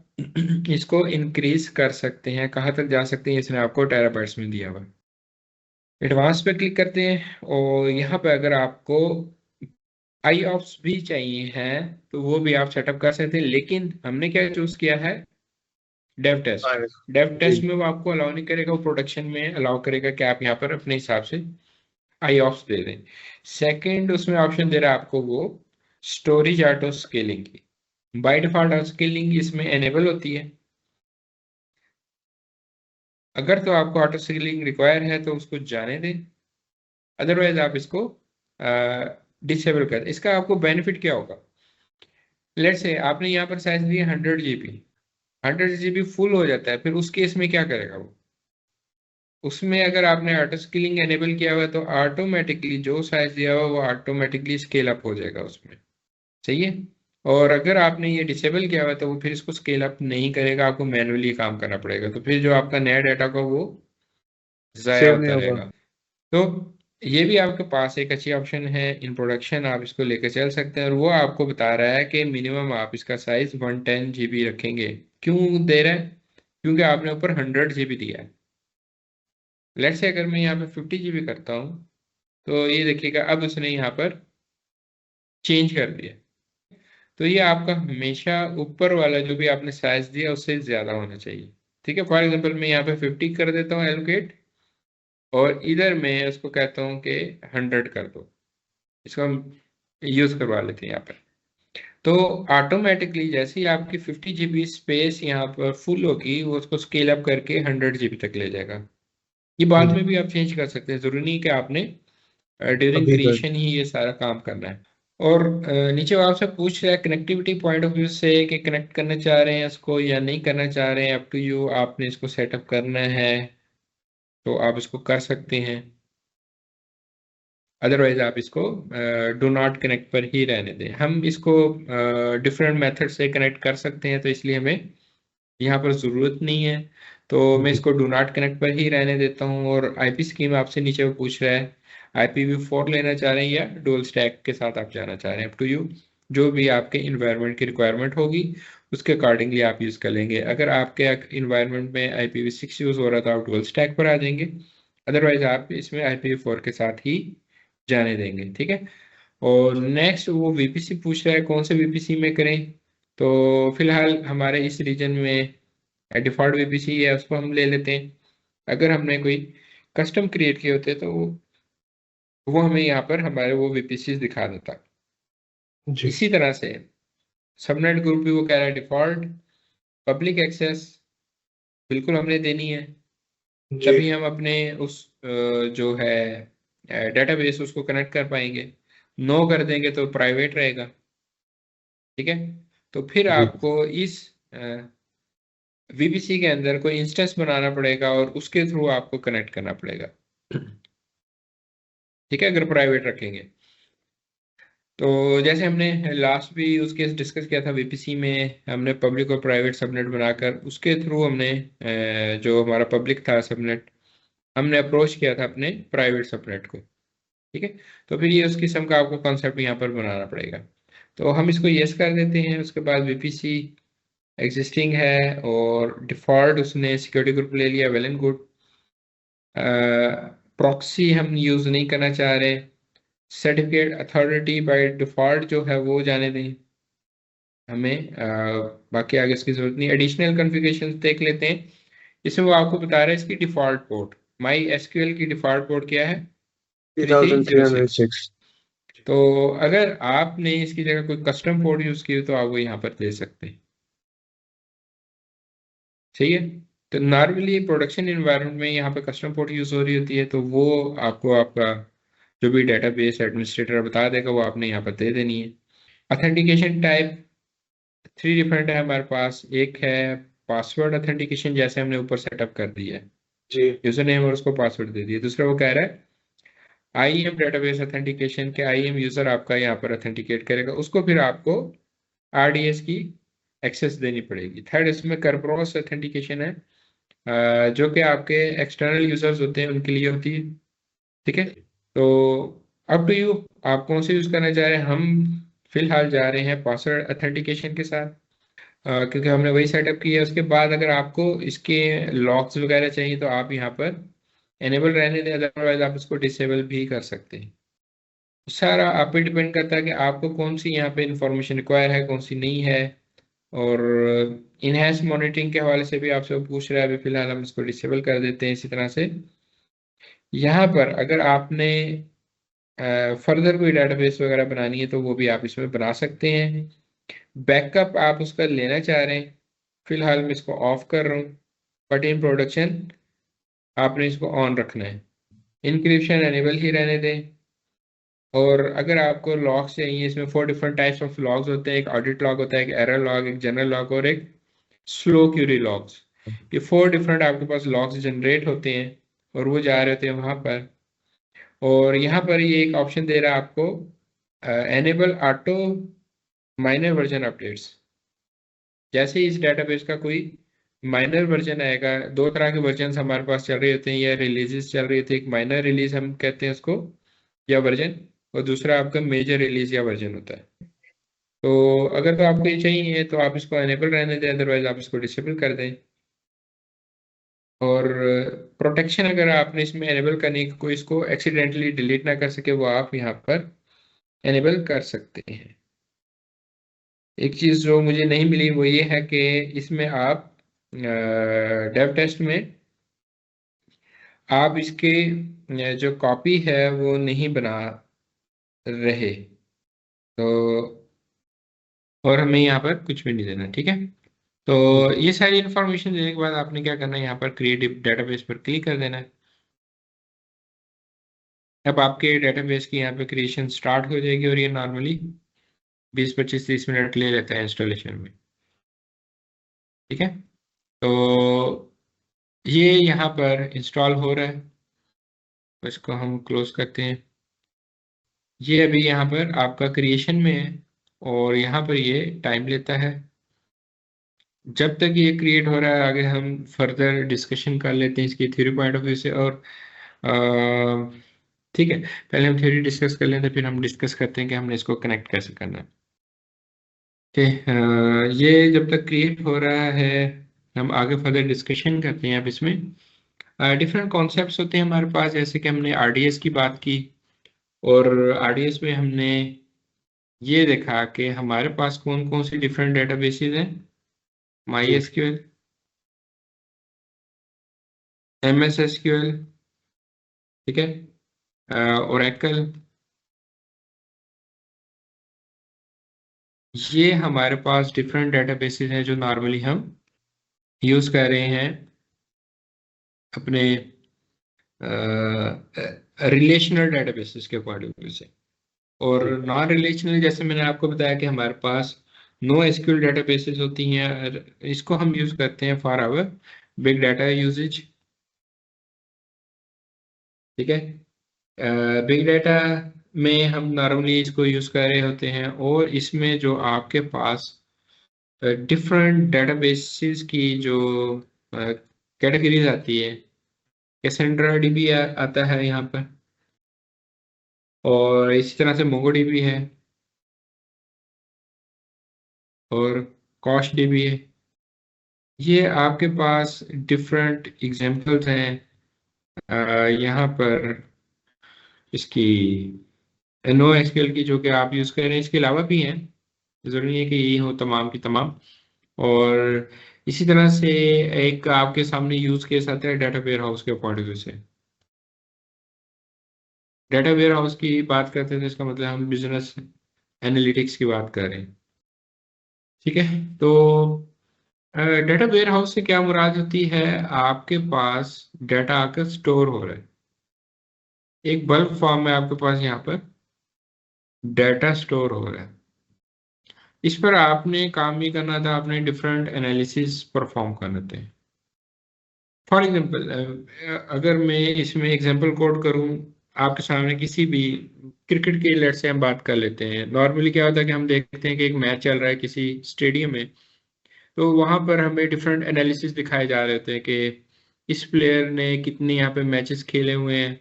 इसको इंक्रीज कर सकते हैं। कहाँ तक जा सकते हैं, इसने आपको टेराबाइट्स में दिया हुआ। एडवांस पे क्लिक करते हैं, और यहाँ पे अगर आपको आई ऑप्स भी चाहिए हैं तो वो भी आप सेटअप कर सकते हैं, लेकिन हमने क्या चूज किया है, डेव टेस्ट। आएगा। डेव जी टेस्ट में वो आपको अलाउ नहीं करेगा, वो प्रोडक्शन में अलाउ करेगा कि आप यहाँ पर अपने हिसाब से आई ऑप्स दे दें। सेकंड उसमें ऑप्शन दे रहा है आपको वो स्टोरेज ऑटो स्केलिंग की। बाय डिफॉल्ट ऑटो स्केलिंग इसमें एनेबल होती है। अगर तो आपको ऑटो स्केलिंग रिक्वायर है तो उसको जाने दें, अदरवाइज आप इसको डिसेबल कर दें। इसका आपको बेनिफिट क्या होगा, लेट से आपने यहाँ पर साइज दिया 100 GB, 100 GB फुल हो जाता है, फिर उस केस में क्या करेगा वो, उसमें अगर आपने ऑटो स्केलिंग एनेबल किया हुआ है तो ऑटोमेटिकली जो साइज दिया हुआ है वो ऑटोमेटिकली स्केल अप हो जाएगा उसमें। सही है। और अगर आपने ये डिसेबल किया हुआ है तो वो फिर इसको स्केल अप नहीं करेगा, आपको मैनुअली काम करना पड़ेगा, तो फिर जो आपका नया डाटा का वो जाया सेव नहीं होता होगा। रहेगा। तो ये भी आपके पास एक अच्छी ऑप्शन है इन प्रोडक्शन, आप इसको लेकर चल सकते हैं। और वो आपको बता रहा है कि मिनिमम आप इसका साइज 110 GB रखेंगे। क्यों दे रहा है, क्योंकि आपने ऊपर 100 GB दिया है। लेट्स से अगर मैं यहाँ पे 50 GB करता हूँ, तो ये देखिएगा अब उसने यहाँ पर चेंज कर दिया। तो ये आपका हमेशा ऊपर वाला जो भी आपने साइज दिया उससे ज्यादा होना चाहिए। ठीक है, फॉर एग्जाम्पल मैं यहाँ पे 50 कर देता हूँ एलोकेट, और इधर मैं उसको कहता हूँ कि 100 कर दो। इसको हम यूज करवा लेते हैं यहाँ पर। तो ऑटोमेटिकली जैसे ही आपकी 50 GB स्पेस यहाँ पर फुल होगी, वो उसको स्केल अप करके 100 GB तक ले जाएगा। ये बाद जी में भी आप चेंज कर सकते हैं, जरूरी नहीं कि आपने ड्यूरिंग अभी कर। क्रिएशन ही ये सारा काम करना है। और नीचे वो आपसे पूछ रहा है कनेक्टिविटी पॉइंट ऑफ व्यू से कि कनेक्ट करना चाह रहे हैं इसको या नहीं करना चाह रहे हैं, अप टू यू, आपने इसको सेटअप करना है तो आप इसको कर सकते हैं, अदरवाइज आप इसको डू नॉट कनेक्ट पर ही रहने दें। हम इसको डिफरेंट मेथड से कनेक्ट कर सकते हैं, तो इसलिए हमें यहाँ पर ज़रूरत नहीं है। तो मैं जी इसको डू नॉट कनेक्ट पर ही रहने देता हूँ। और आईपी स्कीम आपसे नीचे वो पूछ रहा है, IPv4 लेना चाह रहे हैं या डुअल स्टैक के साथ आप जाना चाह रहे हैं, अप टू यू। जो भी आपके इन्वायरमेंट की रिक्वायरमेंट होगी उसके अकॉर्डिंगली आप यूज़ कर लेंगे। अगर आपके इन्वायरमेंट में IPv6 यूज़ हो रहा था आप डुअल स्टैक पर आ जाएंगे, अदरवाइज आप इसमें IPv4 के साथ ही जाने देंगे। ठीक है। और नेक्स्ट वो VPC पूछ रहा है कौन से VPC में करें। तो फिलहाल हमारे इस रीजन में डिफॉल्ट VPC है, उसको हम ले लेते हैं। अगर हमने कोई कस्टम क्रिएट किए होते तो वो हमें यहाँ पर हमारे वो VPC दिखा देता। जी इसी तरह से सबनेट ग्रुप भी वो कह रहा है डिफॉल्ट। पब्लिक एक्सेस बिल्कुल हमने देनी है, जी तभी हम अपने उस जो है डेटाबेस उसको कनेक्ट कर पाएंगे। नो कर देंगे तो प्राइवेट रहेगा। ठीक है। तो फिर जी आपको इस वीपीसी के अंदर कोई इंस्टेंस बनाना पड़ेगा और उसके थ्रू आपको कनेक्ट करना पड़ेगा। ठीक है, अगर प्राइवेट रखेंगे तो जैसे हमने लास्ट भी यूज केस डिस्कस किया था वीपीसी में, हमने पब्लिक और प्राइवेट सबनेट बनाकर उसके थ्रू हमने जो हमारा पब्लिक था सबनेट, हमने अप्रोच किया था अपने प्राइवेट सबनेट को। ठीक है। तो फिर ये उस किस्म का आपको कॉन्सेप्ट यहाँ पर बनाना पड़ेगा। तो हम इसको यस कर देते हैं। उसके बाद वीपीसी एग्जिस्टिंग है और डिफॉल्ट उसने सिक्योरिटी ग्रुप ले लिया, वेल एंड गुड। प्रॉक्सी हम यूज नहीं करना चाह रहे। सर्टिफिकेट अथॉरिटी बाय डिफॉल्ट जो है वो जाने दें हमें। बाकी आगे इसकी जरूरत नहीं। एडिशनल कॉन्फ़िगरेशन देख लेते हैं। इसमें वो आपको बता रहा है इसकी डिफॉल्ट पोर्ट, माई एसक्यूएल की डिफॉल्ट पोर्ट क्या है? Three three zero 3306। सिक्स तो अगर आपने इसकी जगह कोई कस्टम पोर्ट यूज की हो तो आप वो यहाँ पर दे सकते हैं। सही है। तो नॉर्मली प्रोडक्शन इन्वायरमेंट में यहाँ पे कस्टम पोर्ट यूज हो रही होती है, तो वो आपको आपका जो भी डेटाबेस एडमिनिस्ट्रेटर बता देगा वो आपने यहाँ पर दे देनी है। ऑथेंटिकेशन टाइप थ्री डिफरेंट है हमारे पास। एक है पासवर्ड ऑथेंटिकेशन, जैसे हमने ऊपर सेटअप कर दिया है, जी यूजर नेम और उसको पासवर्ड दे दिया। दूसरा वो कह रहा है आईएम डेटाबेस ऑथेंटिकेशन के, आईएम यूजर आपका यहाँ पर ऑथेंटिकेट करेगा, उसको फिर आपको आरडीएस की एक्सेस देनी पड़ेगी। थर्ड इसमें करप्रोस ऑथेंटिकेशन है, जो कि आपके एक्सटर्नल यूजर्स होते हैं उनके लिए होती है। ठीक है। तो अप टू यू, आप कौन से यूज करना चाह रहे हैं। हम फिलहाल जा रहे हैं पासवर्ड ऑथेंटिकेशन के साथ, क्योंकि हमने वही सेटअप किया है। उसके बाद अगर आपको इसके लॉक्स वगैरह चाहिए तो आप यहाँ पर एनेबल रहने दें, अदरवाइज आप इसको डिसेबल भी कर सकते हैं। सारा आप पे डिपेंड करता है कि आपको कौन सी यहाँ पे इंफॉर्मेशन रिक्वायर है, कौन सी नहीं है। और इनहेंस मॉनिटरिंग के हवाले से भी आपसे वो पूछ रहा है, अभी फिलहाल हम इसको डिसेबल कर देते हैं इसी तरह से। यहाँ पर अगर आपने फर्दर कोई डेटाबेस वगैरह बनानी है तो वो भी आप इसमें बना सकते हैं। बैकअप आप उसका लेना चाह रहे हैं, फिलहाल मैं इसको ऑफ कर रहा हूँ, बट इन प्रोडक्शन आपने इसको ऑन रखना है। इंक्रिप्शन एनेबल ही रहने दें। और अगर आपको लॉग्स चाहिए, इसमें 4 डिफरेंट टाइप्स ऑफ लॉग्स होते हैं। एक ऑडिट लॉग होता है, एक एरर लॉग, एक जनरल लॉग और एक स्लो क्यूरी लॉग्स। ये 4 डिफरेंट आपके पास लॉग्स जनरेट होते हैं और वो जा रहे होते हैं वहां पर। और यहाँ पर ये एक ऑप्शन दे रहा है आपको, enable auto minor version updates. जैसे ही इस डेटाबेस का कोई माइनर वर्जन आएगा, दो तरह के वर्जन हमारे पास चल रहे होते हैं या रिलीजेस चल रही होती है। एक माइनर रिलीज हम कहते हैं उसको या वर्जन, और दूसरा आपका मेजर रिलीज या वर्जन होता है। तो अगर तो आपको ये चाहिए तो आप इसको एनेबल रहने दें, अदरवाइज आप इसको डिसेबल कर दें। और प्रोटेक्शन अगर आपने इसमें एनेबल करने की, कोई इसको एक्सीडेंटली डिलीट ना कर सके, वो आप यहाँ पर एनेबल कर सकते हैं। एक चीज़ जो मुझे नहीं मिली वो ये है कि इसमें आप डेव टेस्ट में आप इसके जो कॉपी है वो नहीं बना रहे। तो और हमें यहाँ पर कुछ भी नहीं देना। ठीक है। तो ये सारी इन्फॉर्मेशन देने के बाद आपने क्या करना है, यहाँ पर क्रिएटिव डेटाबेस पर क्लिक कर देना है। अब आपके डेटाबेस की यहाँ पे क्रिएशन स्टार्ट हो जाएगी और ये नॉर्मली 20-25-30 मिनट ले लेता है इंस्टॉलेशन में। ठीक है। तो ये यहाँ पर इंस्टॉल हो रहा है, तो इसको हम क्लोज करते हैं। ये अभी यहाँ पर आपका क्रिएशन में है और यहाँ पर ये टाइम लेता है। जब तक ये क्रिएट हो रहा है आगे हम फर्दर डिस्कशन कर लेते हैं इसकी थ्योरी पॉइंट ऑफ व्यू से। और ठीक है, पहले हम थ्योरी डिस्कस कर लेते हैं, फिर हम डिस्कस करते हैं कि हमने इसको कनेक्ट कैसे करना है। ठीक, ये जब तक क्रिएट हो रहा है हम आगे फर्दर डिस्कशन करते हैं। अब इसमें डिफरेंट कॉन्सेप्ट्स होते हैं हमारे पास, जैसे कि हमने आरडीएस की बात की और आरडीएस में हमने ये देखा कि हमारे पास कौन कौन सी डिफरेंट डेटाबेसेस हैं। माई जी एसक्यूएल, एमएस एसक्यूएल, ठीक है, ओरेकल, ये हमारे पास डिफरेंट डेटाबेसेस हैं जो नॉर्मली हम यूज कर रहे हैं अपने रिलेशनल डेटाबेसेस के पॉइंट ऑफ व्यू से। और जी नॉन रिलेशनल जैसे मैंने आपको बताया कि हमारे पास नो एसक्यूएल डेटाबेसेस होती हैं, और इसको हम यूज करते हैं for our big data usage. ठीक है, बिग डाटा में हम नॉर्मली इसको यूज कर रहे होते हैं, और इसमें जो आपके पास डिफरेंट डेटाबेसेस की जो कैटेगरीज आती है, कैसेंड्रा डीबी आता है यहाँ पर, और इसी तरह से मोंगोडीबी है, और कॉश डीबी है। ये आपके पास डिफरेंट एग्जांपल्स हैं यहाँ पर इसकी नो एसक्यूएल की, जो कि आप यूज कर रहे हैं। इसके अलावा भी हैं, जरूरी नहीं है कि यही हो तमाम की तमाम। और इसी तरह से एक आपके सामने यूज केस आता है डाटा वेयर हाउस के पॉइंट ऑफ व्यू से। डाटा वेयर हाउस की बात करते हैं तो इसका मतलब हम बिजनेस एनालिटिक्स की बात कर रहे हैं। ठीक है, तो डाटा वेयर हाउस से क्या मुराद होती है? आपके पास डाटा आकर स्टोर हो रहा है, एक बल्क फॉर्म में आपके पास यहाँ पर डाटा स्टोर हो रहा है। इस पर आपने काम भी करना था, आपने डिफरेंट एनालिसिस परफॉर्म करने थे। फॉर एग्जांपल, अगर मैं इसमें एग्जांपल कोड करूं आपके सामने, किसी भी क्रिकेट के लेट से हम बात कर लेते हैं। नॉर्मली क्या होता है कि हम देखते हैं कि एक मैच चल रहा है किसी स्टेडियम में, तो वहां पर हमें डिफरेंट एनालिसिस दिखाए जा रहे होते हैं कि इस प्लेयर ने कितने यहाँ पे मैचेस खेले हुए हैं,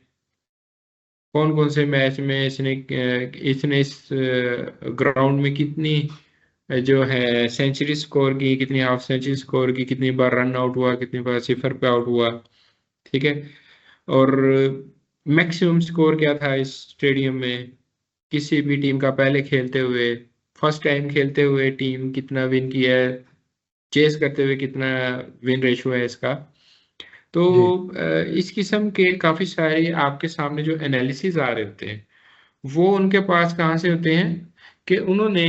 कौन कौन से मैच में इसने इस ग्राउंड में कितनी जो है सेंचुरी स्कोर की, कितनी हाफ सेंचुरी स्कोर की, कितनी बार रन आउट हुआ, कितनी बार सिफर पे आउट हुआ। ठीक है, और मैक्सिमम स्कोर क्या था इस स्टेडियम में किसी भी टीम का पहले खेलते हुए, फर्स्ट टाइम खेलते हुए टीम कितना विन किया है, चेस करते हुए कितना विन रेशियो है इसका। तो जी इस किस्म के काफी सारे आपके सामने जो एनालिसिस आ रहे होते हैं, वो उनके पास कहाँ से होते हैं कि उन्होंने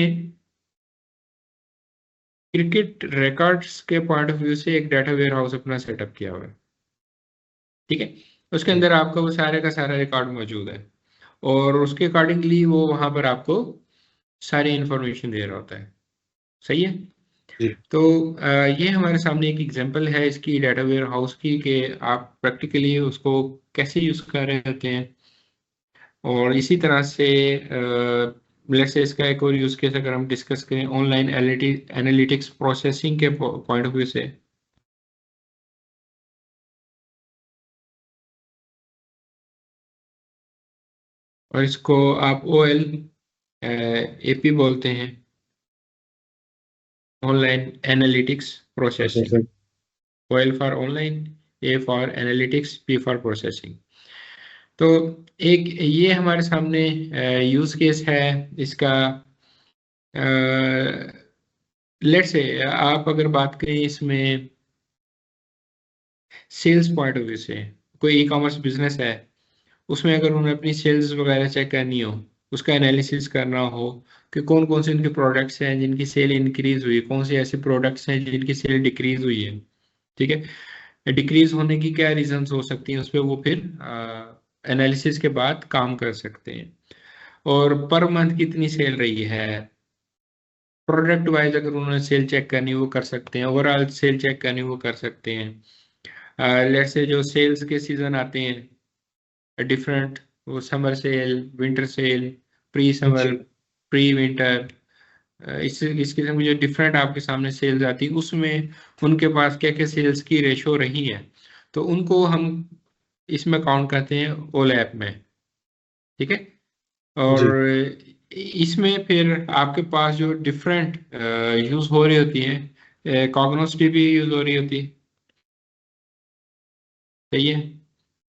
क्रिकेट रिकॉर्ड्स के पॉइंट ऑफ व्यू से एक डाटा वेयर हाउस अपना सेटअप किया हुआ है। ठीक है, उसके जी अंदर आपका वो सारे का सारा रिकॉर्ड मौजूद है, और उसके अकॉर्डिंगली वो वहां पर आपको सारी इंफॉर्मेशन दे रहा होता है। सही है। जी तो ये हमारे सामने एक एग्जांपल है इसकी डाटा वेयर हाउस की, कि आप प्रैक्टिकली उसको कैसे यूज कर रहे होते हैं। और इसी तरह से लेट्स से इसका एक और यूज केस अगर हम डिस्कस करें ऑनलाइन एनालिटिक्स प्रोसेसिंग के पॉइंट ऑफ व्यू से। और इसको आप OL AP बोलते हैं, online analytics processing. Processing OL for online, A for analytics, P for processing. तो एक ये हमारे सामने यूज केस है इसका। लेट्स से आप अगर बात करें इसमें सेल्स पॉइंट ऑफ व्यू से, कोई ई कॉमर्स बिजनेस है, उसमें अगर उन्हें अपनी सेल्स वगैरह चेक करनी हो, उसका एनालिसिस करना हो कि कौन कौन से उनके प्रोडक्ट्स हैं जिनकी सेल इंक्रीज हुई, कौन से ऐसे प्रोडक्ट्स हैं जिनकी सेल डिक्रीज हुई है। ठीक है, डिक्रीज होने की क्या रीजंस हो सकती हैं, उस पर वो फिर एनालिसिस के बाद काम कर सकते हैं। और पर मंथ कितनी सेल रही है, प्रोडक्ट वाइज अगर उन्होंने सेल चेक करनी वो कर सकते हैं, ओवरऑल सेल चेक करनी वो कर सकते हैं। लेट्स से जो सेल्स के सीजन आते हैं डिफरेंट, वो summer sale, winter sale, pre summer, जी प्री विंटर, इस किस्म की जो डिफरेंट आपके सामने सेल्स आती है, उसमें उनके पास क्या क्या सेल्स की रेशो रही है, तो उनको हम इसमें काउंट करते हैं ओल ऐप में। ठीक है, और जी इसमें फिर आपके पास जो डिफरेंट यूज हो रही होती है, कॉग्नोस की भी यूज हो रही होती है। सही है,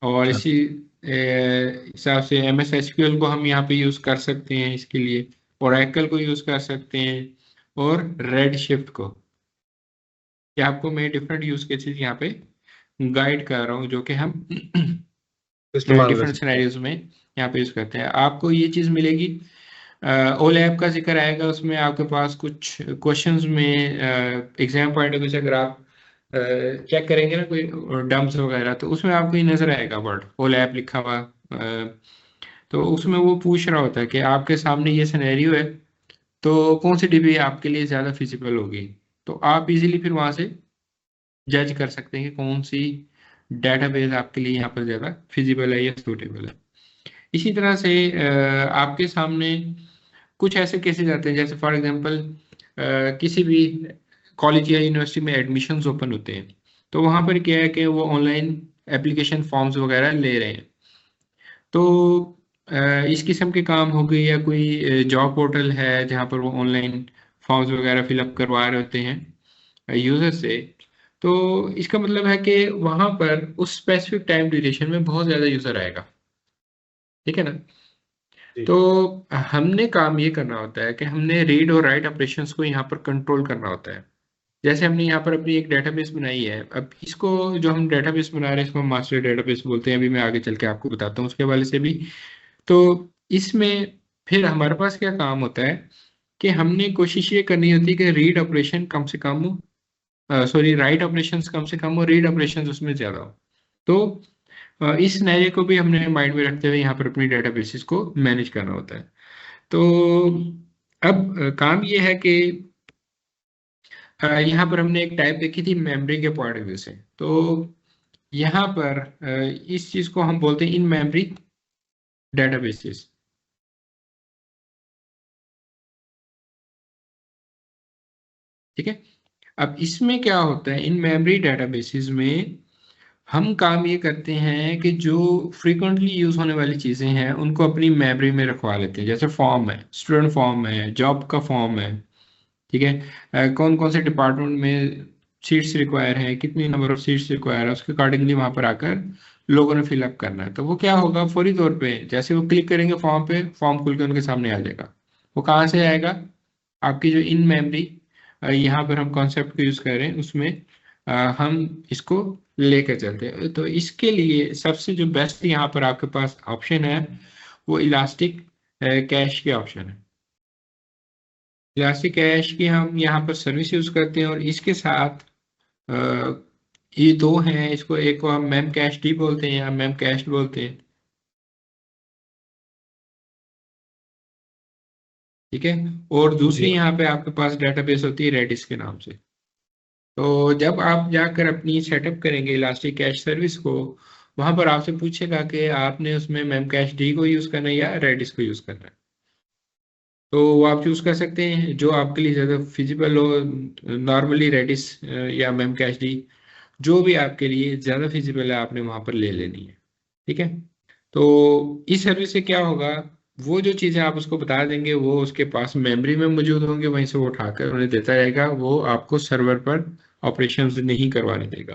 और अच्छा इसी हिसाब से MS SQL को हम यहाँ पे यूज कर सकते हैं इसके लिए, ओरेकल को यूज कर सकते हैं, और रेड शिफ्ट को। ये आपको मैं डिफरेंट यूज केसेस यहाँ पे गाइड कर रहा हूँ, जो कि हम इस्तेमाल कर डिफरेंट सकते हैं। सिनेरियोज में यहाँ पे यूज करते हैं। आपको ये चीज मिलेगी, ओल ऐप का जिक्र आएगा, उसमें आपके पास कुछ क्वेश्चंस में एग्जाम पॉइंट ऑफ व्यू से अगर आप चेक करेंगे ना कोई डम्प्स वगैरह, तो उसमें आपको ये नजर आएगा वर्ड होल ऐप लिखा हुआ। तो उसमें वो पूछ रहा होता है कि आपके सामने ये सिनेरियो है, तो कौन सी डीबी आपके लिए ज़्यादा फिजिबल होगी। तो आप इजीली फिर वहां से जज कर सकते हैं कि कौन सी डेटाबेस आपके लिए यहाँ पर ज़्यादा फिजिबल है या सूटेबल है। इसी तरह से आपके सामने कुछ ऐसे केसेस आते हैं, जैसे फॉर एग्जांपल किसी भी कॉलेज या यूनिवर्सिटी में एडमिशन्स ओपन होते हैं, तो वहाँ पर क्या है कि वो ऑनलाइन एप्लीकेशन फॉर्म्स वगैरह ले रहे हैं। तो इस किस्म के काम हो गए, या कोई जॉब पोर्टल है जहाँ पर वो ऑनलाइन फॉर्म्स वगैरह फिलअप करवा रहे होते हैं यूजर से। तो इसका मतलब है कि वहाँ पर उस स्पेसिफिक टाइम ड्यूरेशन में बहुत ज़्यादा यूज़र आएगा। ठीक है ना। जी। तो हमने काम ये करना होता है कि हमने रीड और राइट ऑपरेशंस को यहाँ पर कंट्रोल करना होता है। जैसे हमने यहाँ पर अपनी एक डेटाबेस बनाई है, अब इसको जो हम डेटाबेस बना रहे हैं इसको हम मास्टर डेटाबेस बोलते हैं। अभी मैं आगे चल के आपको बताता हूँ उसके हवाले से भी। तो इसमें फिर हमारे पास क्या काम होता है कि हमने कोशिश ये करनी होती है कि रीड ऑपरेशन कम से कम हो, सॉरी राइट ऑपरेशंस कम से कम हो, रीड ऑपरेशंस उसमें ज़्यादा हो। तो इस सिनेरियो को भी हमने माइंड में रखते हुए यहाँ पर अपनी डेटाबेसिस को मैनेज करना होता है। तो अब काम ये है कि यहाँ पर हमने एक टाइप देखी थी मेमोरी के पॉइंट ऑफ व्यू से। तो यहाँ पर इस चीज को हम बोलते हैं इन मेमोरी डेटाबेसेस। ठीक है। अब इसमें क्या होता है, इन मेमोरी डेटाबेसेस में हम काम ये करते हैं कि जो फ्रीक्वेंटली यूज होने वाली चीजें हैं उनको अपनी मेमोरी में रखवा लेते हैं। जैसे फॉर्म है, स्टूडेंट फॉर्म है, जॉब का फॉर्म है। ठीक है। कौन कौन से डिपार्टमेंट में सीट्स रिक्वायर है, कितनी नंबर ऑफ सीट्स रिक्वायर है, उसके अकॉर्डिंगली वहां पर आकर लोगों ने फिलअप करना है। तो वो क्या होगा, फौरी तौर पे जैसे वो क्लिक करेंगे फॉर्म पे, फॉर्म खुल के उनके सामने आ जाएगा। वो कहाँ से आएगा, आपकी जो इन मेमोरी यहाँ पर हम कॉन्सेप्ट को यूज कर रहे हैं उसमें हम इसको लेकर चलते हैं। तो इसके लिए सबसे जो बेस्ट यहाँ पर आपके पास ऑप्शन है वो इलास्टिक कैश के ऑप्शन है। इलास्टिक कैश की हम यहाँ पर सर्विस यूज करते हैं, और इसके साथ अ, ये दो हैं, इसको एक को हम मेम कैश डी बोलते हैं या मेम कैश बोलते हैं। ठीक है। और दूसरी जी। यहाँ पे आपके पास डेटाबेस होती है रेडिस के नाम से। तो जब आप जाकर अपनी सेटअप करेंगे इलास्टिक कैश सर्विस को, वहां पर आपसे पूछेगा कि आपने उसमें मेम कैश डी को यूज करना है या रेडिस को यूज करना है। तो वो आप चूज कर सकते हैं जो आपके लिए ज्यादा फिजिबल हो। नॉर्मली रेडिस या मेम कैश डी, जो भी आपके लिए ज्यादा फिजिबल है आपने वहां पर ले लेनी है। ठीक है। तो इस सर्विस से क्या होगा, वो जो चीजें आप उसको बता देंगे वो उसके पास मेमोरी में मौजूद होंगे, वहीं से वो उठाकर उन्हें देता रहेगा। वो आपको सर्वर पर ऑपरेशंस नहीं करवाने देगा।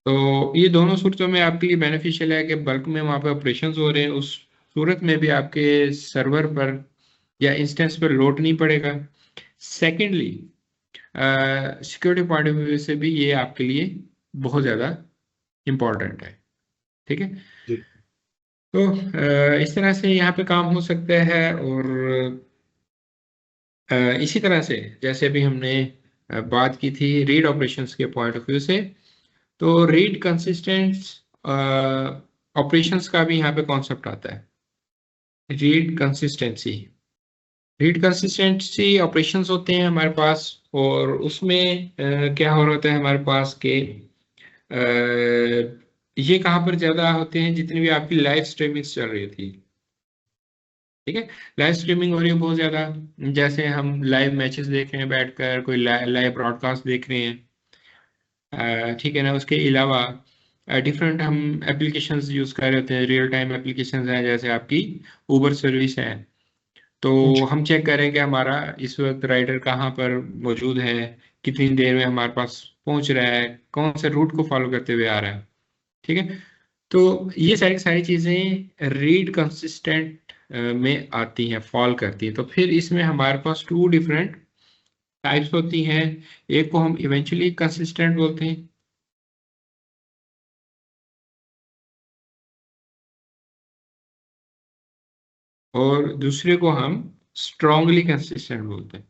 तो ये दोनों सूरतों में आपके लिए बेनिफिशियल है कि बल्क में वहाँ पे ऑपरेशंस हो रहे हैं, उस सूरत में भी आपके सर्वर पर या इंस्टेंस पर लोड नहीं पड़ेगा। Secondly, security point of view से भी ये आपके लिए बहुत ज़्यादा इम्पोर्टेंट है। ठीक है। जी। तो इस तरह से यहाँ पे काम हो सकता है। और इसी तरह से जैसे अभी हमने बात की थी रीड ऑपरेशंस के पॉइंट ऑफ व्यू से, तो रीड कंसिस्टेंट ऑपरेशंस का भी यहाँ पे कॉन्सेप्ट आता है, read consistency. Read consistency operations होते हैं हमारे पास, और उसमें क्या हो रहा होता है हमारे पास के ये कहाँ पर ज्यादा होते हैं, जितनी भी आपकी लाइव स्ट्रीमिंग चल रही थी। ठीक है। लाइव स्ट्रीमिंग हो रही है बहुत ज्यादा, जैसे हम लाइव मैचेस देख रहे हैं बैठकर, कोई लाइव ब्रॉडकास्ट देख रहे हैं। ठीक है ना। उसके अलावा डिफरेंट हम एप्लीकेशंस यूज कर रहे होते हैं, रियल टाइम एप्लीकेशंस हैं जैसे आपकी उबर सर्विस है। तो जी। हम चेक करें कि हमारा इस वक्त राइडर कहाँ पर मौजूद है, कितनी देर में हमारे पास पहुंच रहा है, कौन से रूट को फॉलो करते हुए आ रहा है। ठीक है। तो ये सारी सारी चीजें रीड कंसिस्टेंट में आती हैं, फॉल करती हैं। तो फिर इसमें हमारे पास टू डिफरेंट टाइप्स होती हैं। एक को हम इवेंचुअली कंसिस्टेंट बोलते हैं, और दूसरे को हम स्ट्रांगली कंसिस्टेंट बोलते हैं।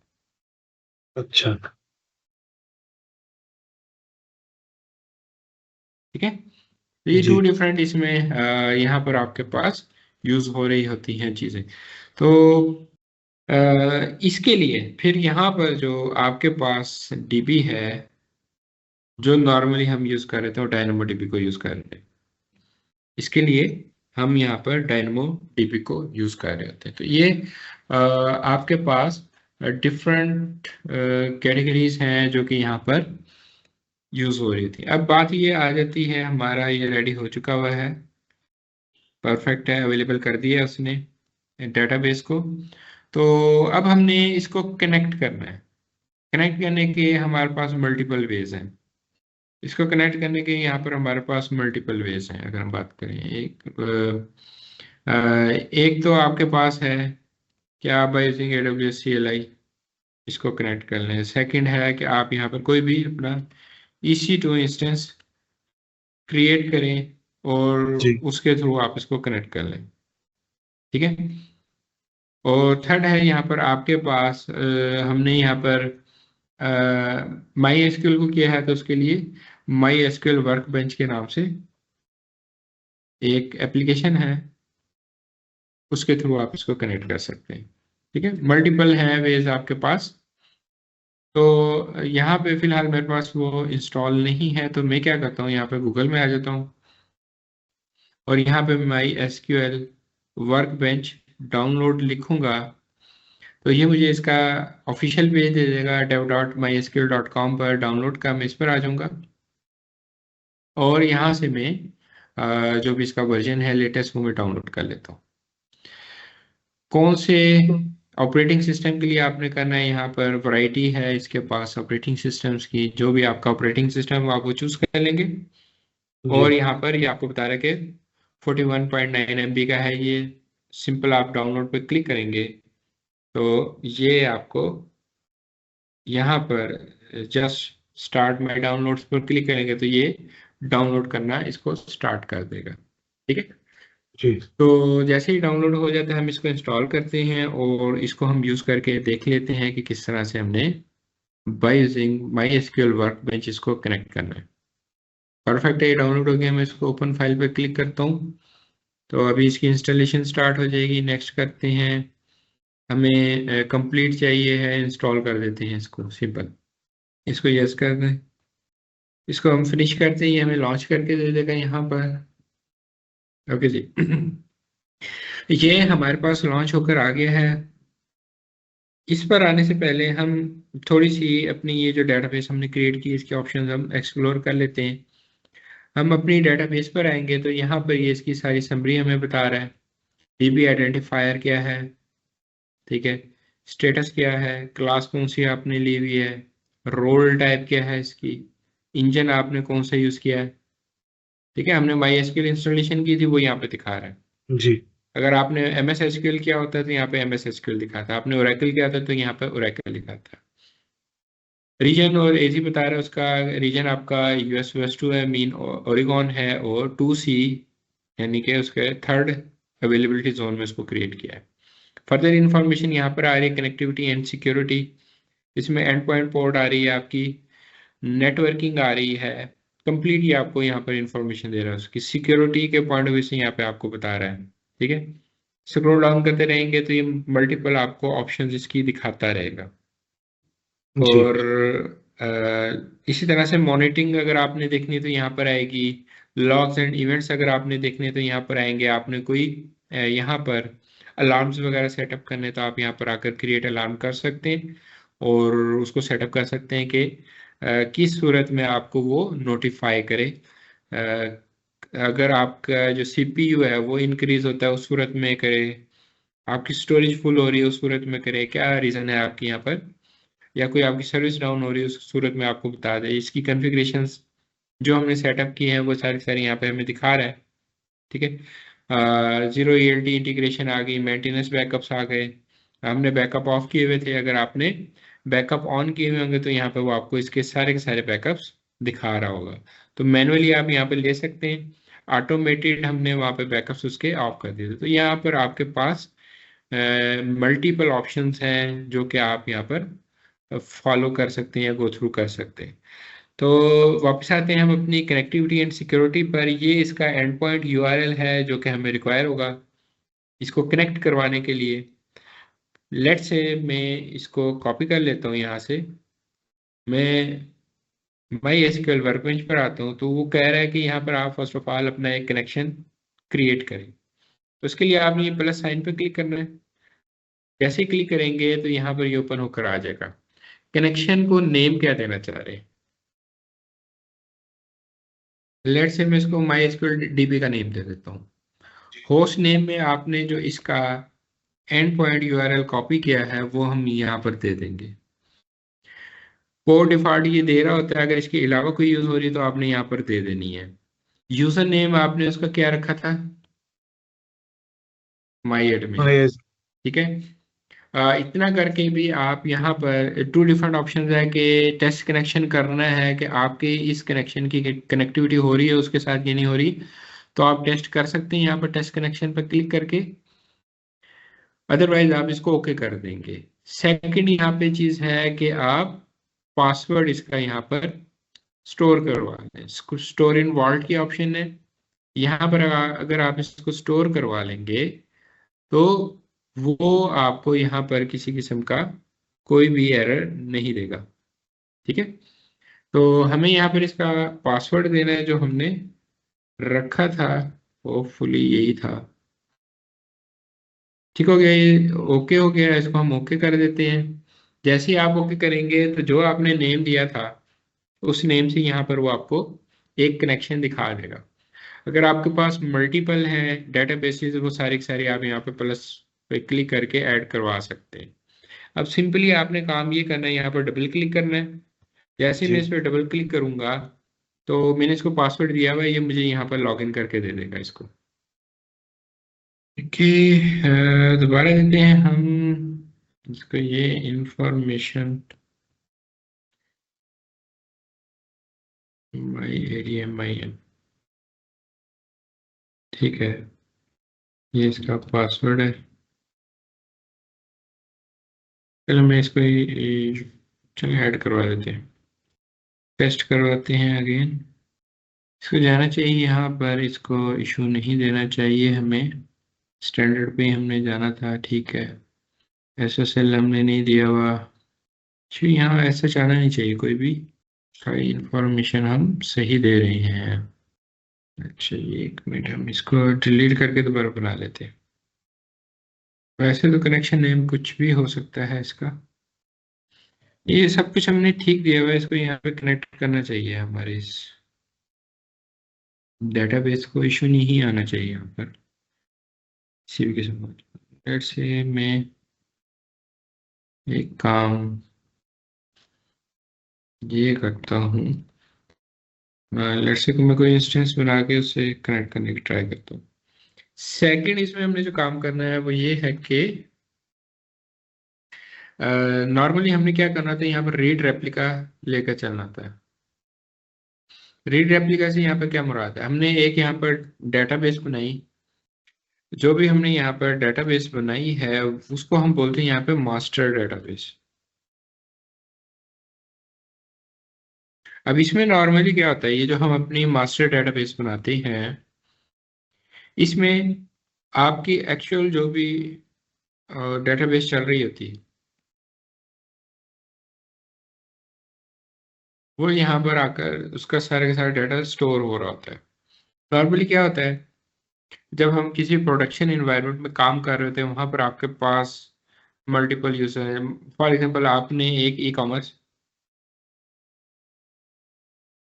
अच्छा। ठीक है। तो ये जी टू डिफरेंट इसमें यहाँ पर आपके पास यूज हो रही होती हैं चीजें। तो इसके लिए फिर यहाँ पर जो आपके पास डीबी है, जो नॉर्मली हम यूज कर रहे थे, वो डायनेमो डीबी को यूज कर रहे हैं। इसके लिए हम यहाँ पर डायनेमो डीबी को यूज कर रहे होते हैं। तो ये आपके पास डिफरेंट कैटेगरीज हैं जो कि यहाँ पर यूज हो रही थी। अब बात ये आ जाती है, हमारा ये रेडी हो चुका हुआ है, परफेक्ट है, अवेलेबल कर दिया उसने डेटाबेस को। तो अब हमने इसको कनेक्ट करना है। कनेक्ट करने के हमारे पास मल्टीपल वेज हैं। इसको कनेक्ट करने के यहाँ पर हमारे पास मल्टीपल वेज हैं। अगर हम बात करें, एक तो आपके पास है कि आप बाय यूजिंग AWS CLI इसको कनेक्ट कर लें। सेकंड है कि आप यहाँ पर कोई भी अपना EC2 इंस्टेंस क्रिएट करें और जी उसके थ्रू आप इसको कनेक्ट कर लें। ठीक है। और थर्ड है यहाँ पर आपके पास हमने यहाँ पर माई एसक्यूएल को किया है, तो उसके लिए माई एसक्यूएल वर्कबेंच के नाम से एक एप्लीकेशन है, उसके थ्रू आप इसको कनेक्ट कर सकते हैं। ठीक है, मल्टीपल है वेज आपके पास। तो यहाँ पे फिलहाल मेरे पास वो इंस्टॉल नहीं है, तो मैं क्या करता हूँ, यहाँ पे गूगल में आ जाता हूँ और यहाँ पे माई एसक्यूएल वर्कबेंच डाउनलोड लिखूंगा, तो ये मुझे इसका ऑफिशियल पेज दे देगा dev.mysql.com पर। डाउनलोड का मैं इस पर आ जाऊंगा और यहाँ से मैं जो भी इसका वर्जन है लेटेस्ट वो मैं डाउनलोड कर लेता हूँ। कौन से ऑपरेटिंग सिस्टम के लिए आपने करना है, यहाँ पर वैरायटी है इसके पास ऑपरेटिंग सिस्टम्स की। जो भी आपका ऑपरेटिंग सिस्टम आप वो चूज कर लेंगे। जी और यहाँ पर ये आपको बता रहा है कि 41.9 MB का है ये। सिंपल आप डाउनलोड पे क्लिक करेंगे तो ये आपको यहाँ पर जस्ट स्टार्ट माई डाउनलोड्स पर क्लिक करेंगे तो ये डाउनलोड करना इसको स्टार्ट कर देगा। ठीक है। जी तो जैसे ही डाउनलोड हो जाता है हम इसको इंस्टॉल करते हैं और इसको हम यूज करके देख लेते हैं कि किस तरह से हमने by using my SQL workbench इसको कनेक्ट करना है। परफेक्ट है, ये डाउनलोड हो गया। मैं इसको ओपन फाइल पे क्लिक करता हूँ तो अभी इसकी इंस्टॉलेशन स्टार्ट हो जाएगी। नेक्स्ट करते हैं। हमें कंप्लीट चाहिए है, इंस्टॉल कर देते हैं इसको, सिंपल। इसको यस कर दें। इसको हम फिनिश करते ही हमें लॉन्च करके दे देगा यहाँ पर। ओके जी। ये हमारे पास लॉन्च होकर आ गया है। इस पर आने से पहले हम थोड़ी सी अपनी ये जो डेटाबेस हमने क्रिएट की इसके ऑप्शंस हम एक्सप्लोर कर लेते हैं। हम अपनी डेटाबेस पर आएंगे तो यहाँ पर ये इसकी सारी समरी हमें बता रहा है। डीबी आइडेंटिफायर क्या है, ठीक है, स्टेटस क्या है, क्लास कौन सी आपने ली हुई है, रोल टाइप क्या है इसकी, इंजन आपने कौन सा यूज किया है। ठीक है, हमने माई एसक्यूएल इंस्टॉलेशन की थी वो यहाँ पे दिखा रहा है। जी अगर आपने MS SQL किया होता तो यहाँ पे MS SQL दिखाता, आपने ओरेकल किया था तो यहाँ पे ओरेकल दिखाता। रीजन और एजी बता रहा है, उसका रीजन आपका US-2 है, मीन ओरिगॉन है और 2C यानी कि उसके थर्ड अवेलेबिलिटी जोन में उसको क्रिएट किया है। फर्दर इंफॉर्मेशन यहाँ पर आ रही है, कनेक्टिविटी एंड सिक्योरिटी। इसमें एंड पॉइंट पोर्ट आ रही है आपकी, नेटवर्किंग आ रही है, कंप्लीट ये आपको यहाँ पर इंफॉर्मेशन दे रहा है। उसकी सिक्योरिटी के पॉइंट ऑफ व्यू से यहाँ पे आपको बता रहा है। ठीक है, स्क्रॉल डाउन करते रहेंगे तो ये मल्टीपल आपको ऑप्शंस इसकी दिखाता रहेगा। जी और इसी तरह से मॉनिटरिंग अगर आपने देखनी है तो यहाँ पर आएगी। लॉग्स एंड इवेंट्स अगर आपने देखने तो यहाँ पर आएंगे। आपने कोई यहाँ पर अलार्म्स वगैरह सेटअप करने तो आप यहाँ पर आकर क्रिएट अलार्म कर सकते हैं और उसको सेटअप कर सकते हैं कि किस सूरत में आपको वो नोटिफाई करे। अगर आपका जो CPU है वो इंक्रीज होता है उस सूरत में करे, आपकी स्टोरेज फुल हो रही है उस सूरत में करे, क्या रीज़न है आपकी यहाँ पर, या कोई आपकी सर्विस डाउन हो रही है उस सूरत में आपको बता दे। इसकी कॉन्फ़िगरेशंस जो हमने सेटअप की है वो सारी सारी यहाँ पे हमें दिखा रहा है। ठीक है, 0 ELT इंटीग्रेशन आ गई, मेंटेनेंस बैकअप्स आ गए। हमने बैकअप ऑफ किए हुए थे, अगर आपने बैकअप ऑन किए हुए होंगे तो यहाँ पे वो आपको इसके सारे के सारे बैकअप्स दिखा रहा होगा। तो मैनुअली आप यहाँ पे ले सकते हैं, ऑटोमेटेड हमने वहाँ पे बैकअप्स उसके ऑफ कर दिए थे। तो यहाँ पर आपके पास मल्टीपल ऑप्शंस हैं जो कि आप यहाँ पर फॉलो कर सकते हैं या गो थ्रू कर सकते हैं। तो वापस आते हैं हम अपनी कनेक्टिविटी एंड सिक्योरिटी पर। ये इसका एंड पॉइंट यूआरएल है जो कि हमें रिक्वायर होगा इसको कनेक्ट करवाने के लिए। लेट से मैं इसको कॉपी कर लेता हूँ यहाँ से। मैं माई एसक्यूएल वर्कबेंच पर आता हूँ, तो वो कह रहा है कि यहाँ पर आप फर्स्ट ऑफ ऑल अपना एक कनेक्शन क्रिएट करें। तो उसके लिए आपने ये प्लस साइन पर क्लिक करना है। जैसे ही क्लिक करेंगे तो यहाँ पर ये ओपन होकर आ जाएगा। कनेक्शन को नेम क्या देना चाह रहे हैं? लेट से मैं इसको माई एसक्यूएल डीबी का नेम दे देता हूँ। होस्ट नेम में आपने जो इसका एंड पॉइंट यूआरएल कॉपी किया है वो हम यहाँ पर दे देंगे। पोर्ट डिफॉल्ट ये दे रहा होता है, अगर इसके अलावा कोई यूज हो रही है तो आपने यहाँ पर दे देनी है। यूजर नेम आपने उसका क्या रखा था? माई एडमिन। यस। ठीक है। इतना करके भी आप यहाँ पर टू डिफरेंट ऑप्शन है कि टेस्ट कनेक्शन करना है कि आपके इस कनेक्शन की कनेक्टिविटी हो रही है उसके साथ ये नहीं हो रही, तो आप टेस्ट कर सकते हैं यहाँ पर टेस्ट कनेक्शन पर क्लिक करके। अदरवाइज आप इसको ओके कर देंगे। सेकंड यहाँ पे चीज है कि आप पासवर्ड इसका यहाँ पर स्टोर करवा लें। स्टोर इन वॉल्ट की ऑप्शन है यहाँ पर। अगर आप इसको स्टोर करवा लेंगे तो वो आपको यहाँ पर किसी किस्म का कोई भी एरर नहीं देगा। ठीक है। तो हमें यहाँ पर इसका पासवर्ड देना है जो हमने रखा था, होपफुली यही था। ठीक हो गया, ये ओके हो गया। इसको हम ओके कर देते हैं। जैसे ही आप ओके करेंगे तो जो आपने नेम दिया था उस नेम से यहाँ पर वो आपको एक कनेक्शन दिखा देगा। अगर आपके पास मल्टीपल है डेटाबेसेस, वो सारी की सारी आप यहाँ पे प्लस पे क्लिक करके ऐड करवा सकते हैं। अब सिंपली आपने काम ये करना है, यहाँ पर डबल क्लिक करना है। जैसे ही मैं जी। इस पर डबल क्लिक करूंगा तो मैंने इसको पासवर्ड दिया हुआ है, ये मुझे यहाँ पर लॉगिन करके दे देगा इसको। कि दोबारा देते हैं हम इसको ये information my area my an. ठीक है, ये इसका पासवर्ड है। चलो मैं इसको चलो ऐड करवा देते हैं, टेस्ट करवाते हैं अगेन। इसको जाना चाहिए यहाँ पर, इसको इशू नहीं देना चाहिए हमें। स्टैंडर्ड पे हमने जाना था, ठीक है। एसएसएल हमने नहीं दिया हुआ। अच्छा, यहाँ ऐसा जाना नहीं चाहिए कोई भी। सारी इंफॉर्मेशन हम सही दे रहे हैं। अच्छा, ये एक मिनट, हम इसको डिलीट करके दोबारा बना लेते हैं। वैसे तो कनेक्शन नेम कुछ भी हो सकता है इसका। ये सब कुछ हमने ठीक दिया हुआ है, इसको यहाँ पे कनेक्ट करना चाहिए। हमारे इस डेटाबेस को इशू नहीं आना चाहिए यहाँ पर किसी भी किस्म का। लेट्स से मैं एक काम ये करता हूँ, लेट्स से मैं कोई इंस्टेंस बना के उससे कनेक्ट करने की ट्राई करता हूँ। सेकंड इसमें हमने जो काम करना है वो ये है कि नॉर्मली हमने क्या करना था, यहाँ पर रीड रेप्लिका लेकर चलना था। रीड रेप्लिका से यहाँ पर क्या मुराद है, हमने एक यहाँ पर डेटाबेस बनाई। जो भी हमने यहाँ पर डेटाबेस बनाई है उसको हम बोलते हैं यहाँ पे मास्टर डेटाबेस। अब इसमें नॉर्मली क्या होता है, ये जो हम अपनी मास्टर डेटाबेस बनाते हैं इसमें आपकी एक्चुअल जो भी डेटाबेस चल रही होती है वो यहाँ पर आकर उसका सारे का सारा डाटा स्टोर हो रहा होता है। नॉर्मली क्या होता है, जब हम किसी प्रोडक्शन इन्वायरमेंट में काम कर रहे होते हैं वहां पर आपके पास मल्टीपल यूजर है। फॉर एग्जांपल आपने एक ई कॉमर्स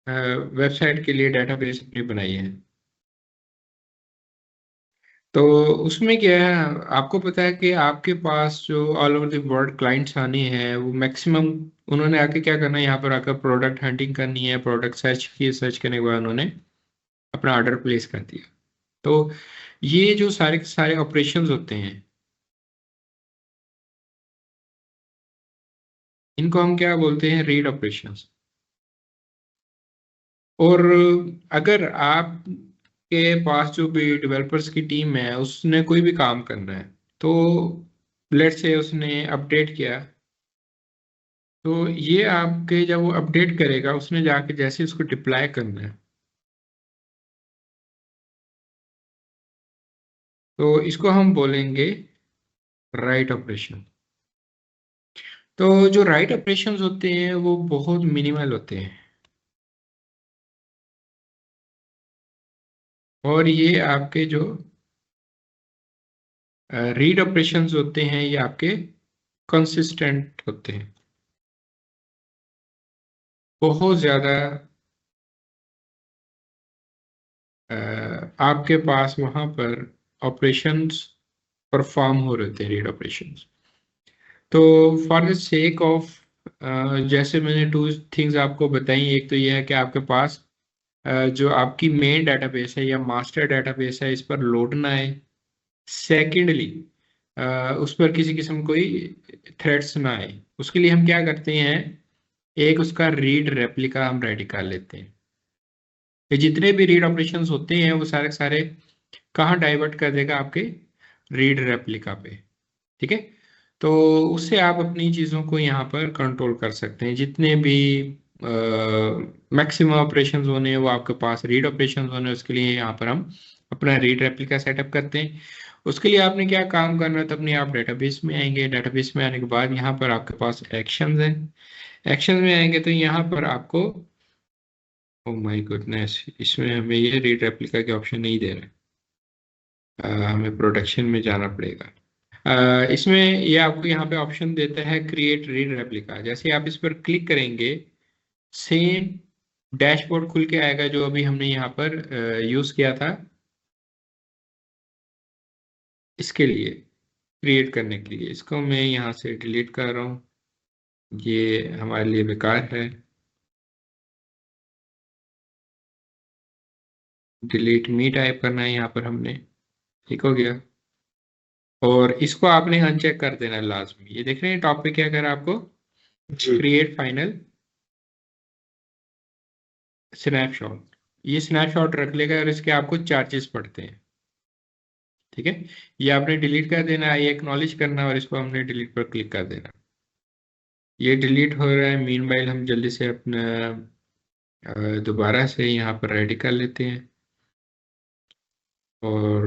वेबसाइट के लिए डेटाबेस अपनी बनाई है। तो उसमें क्या है, आपको पता है कि आपके पास जो all over the world clients आने हैं वो मैक्सिमम उन्होंने आके क्या करना है, यहाँ पर आकर प्रोडक्ट हंटिंग करनी है। प्रोडक्ट सर्च की, सर्च करने के बाद उन्होंने अपना ऑर्डर प्लेस कर दिया। तो ये जो सारे के सारे ऑपरेशंस होते हैं इनको हम क्या बोलते हैं, रीड ऑपरेशंस। और अगर आपके पास जो भी डेवलपर्स की टीम है उसने कोई भी काम करना है, तो लेट्स से उसने अपडेट किया, तो ये आपके जब वो अपडेट करेगा, उसने जाके जैसे उसको डिप्लॉय करना है, तो इसको हम बोलेंगे राइट ऑपरेशन। तो जो राइट ऑपरेशंस होते हैं वो बहुत मिनिमल होते हैं, और ये आपके जो रीड ऑपरेशंस होते हैं ये आपके कंसिस्टेंट होते हैं। बहुत ज्यादा आपके पास वहां पर ऑपरेशंस परफॉर्म हो रहे थे, रीड ऑपरेशंस। तो फॉर द सेक ऑफ, जैसे मैंने टू थिंग्स आपको बताई, एक तो ये है कि आपके पास जो आपकी मेन डेटाबेस है या मास्टर डेटाबेस है, इस पर लोड ना आए। सेकेंडली, उस पर किसी किस्म कोई थ्रेड्स ना आए। उसके लिए हम क्या करते हैं, एक उसका रीड रेप्लिका हम रेडी कर लेते हैं। ये जितने भी रीड ऑपरेशंस होते हैं वो सारे सारे कहाँ डाइवर्ट कर देगा, आपके रीड रेप्लिका पे। ठीक है। तो उससे आप अपनी चीज़ों को यहाँ पर कंट्रोल कर सकते हैं। जितने भी मैक्सिमम ऑपरेशंस होने हैं वो आपके पास रीड ऑपरेशंस होने हैं, उसके लिए यहाँ पर हम अपना रीड रेप्लिका सेटअप करते हैं। उसके लिए आपने क्या काम करना है, तो अपने आप डेटाबेस में आएंगे। डेटाबेस में आने के बाद यहाँ पर आपके पास एक्शंस हैं। एक्शंस में आएंगे तो यहाँ पर आपको, ओ माय गुडनेस, इसमें हमें ये रीड रेप्लिका के ऑप्शन नहीं दे रहे। हमें प्रोटेक्शन में जाना पड़ेगा। इसमें ये आपको यहाँ पे ऑप्शन देता है क्रिएट रीड रेप्लिका। जैसे आप इस पर क्लिक करेंगे, सेम डैशबोर्ड खुल के आएगा जो अभी हमने यहाँ पर यूज किया था इसके लिए, क्रिएट करने के लिए। इसको मैं यहाँ से डिलीट कर रहा हूँ, ये हमारे लिए बेकार है। डिलीट मी टाइप करना है यहाँ पर हमने, ठीक हो गया। और इसको आपने अनचेक कर देना है लाजमी। ये देख रहे हैं टॉप पे क्या कर आपको, जी। Create final snapshot. ये स्नैपशॉट रख लेगा और इसके आपको चार्जेस पड़ते हैं। ठीक है। ये आपने डिलीट कर देना है, ये एक्नॉलेज करना, और इसको हमने डिलीट पर क्लिक कर देना। ये डिलीट हो रहा है। मीनवाइल हम जल्दी से अपना दोबारा से यहाँ पर रेडी कर लेते हैं। और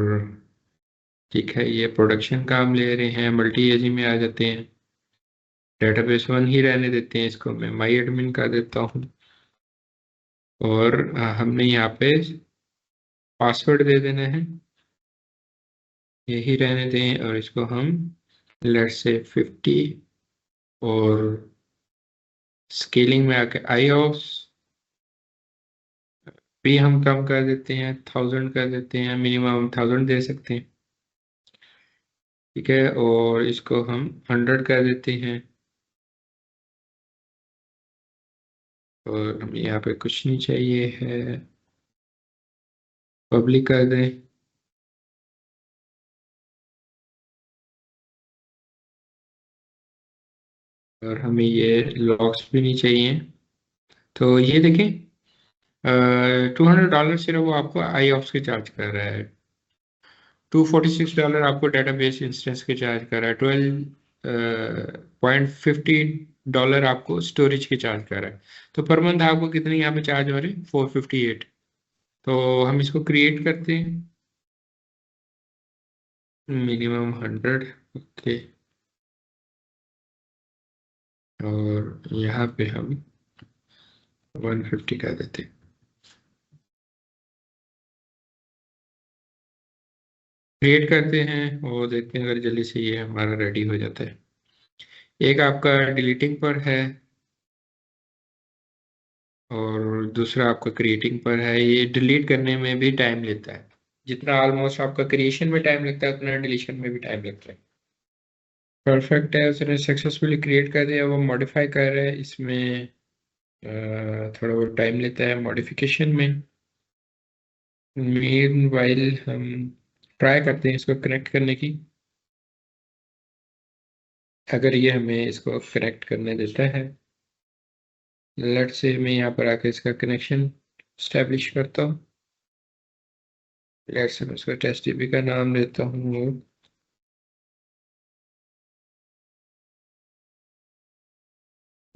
ठीक है, ये प्रोडक्शन का हम ले रहे हैं, मल्टी एजी में आ जाते हैं। डेटाबेस वन ही रहने देते हैं, इसको मैं माई एडमिन कर देता हूँ। और हमने यहाँ पे पासवर्ड दे देना है, यही रहने दें। और इसको हम लेट्स से 50, और स्केलिंग में आके आईओस भी हम कम कर देते हैं, 1000 कर देते हैं, मिनिमम हम 1000 दे सकते हैं। ठीक है, और इसको हम 100 कर देते हैं। और हमें यहाँ पे कुछ नहीं चाहिए है, पब्लिक कर दें। और हमें ये लॉग्स भी नहीं चाहिए। तो ये देखें, $200 सिर्फ वो आपको आई ऑप्स के चार्ज कर रहा है। $246 आपको डेटाबेस इंस्टेंस के चार्ज कर रहा है। 12.50 आपको स्टोरेज के चार्ज कर रहा है। तो पर मंथ आपको कितने यहाँ पे चार्ज हो रहे हैं, 458। तो हम इसको क्रिएट करते हैं, मिनिमम 100। ओके, और यहाँ पे हम 150 कर देते हैं। क्रिएट करते हैं और देखते हैं अगर जल्दी से ये हमारा रेडी हो जाता है। एक आपका डिलीटिंग पर है, और दूसरा आपका क्रिएटिंग पर है। ये डिलीट करने में भी टाइम लेता है। जितना ऑलमोस्ट आपका क्रिएशन में टाइम लगता है, उतना डिलीशन में भी टाइम लगता है। परफेक्ट है, उसने सक्सेसफुली क्रिएट कर दिया। वो मॉडिफाई कर रहा है, इसमें थोड़ा बहुत टाइम लेता है मॉडिफिकेशन में। मीनवाइल हम ट्राई करते हैं इसको कनेक्ट करने की। अगर ये हमें इसको कनेक्ट करने देता है, लेट्स से मैं यहाँ पर आकर इसका कनेक्शन स्टैब्लिश करता हूँ। लेट्स से मैं इसको टेस्ट टीपी का नाम देता हूँ।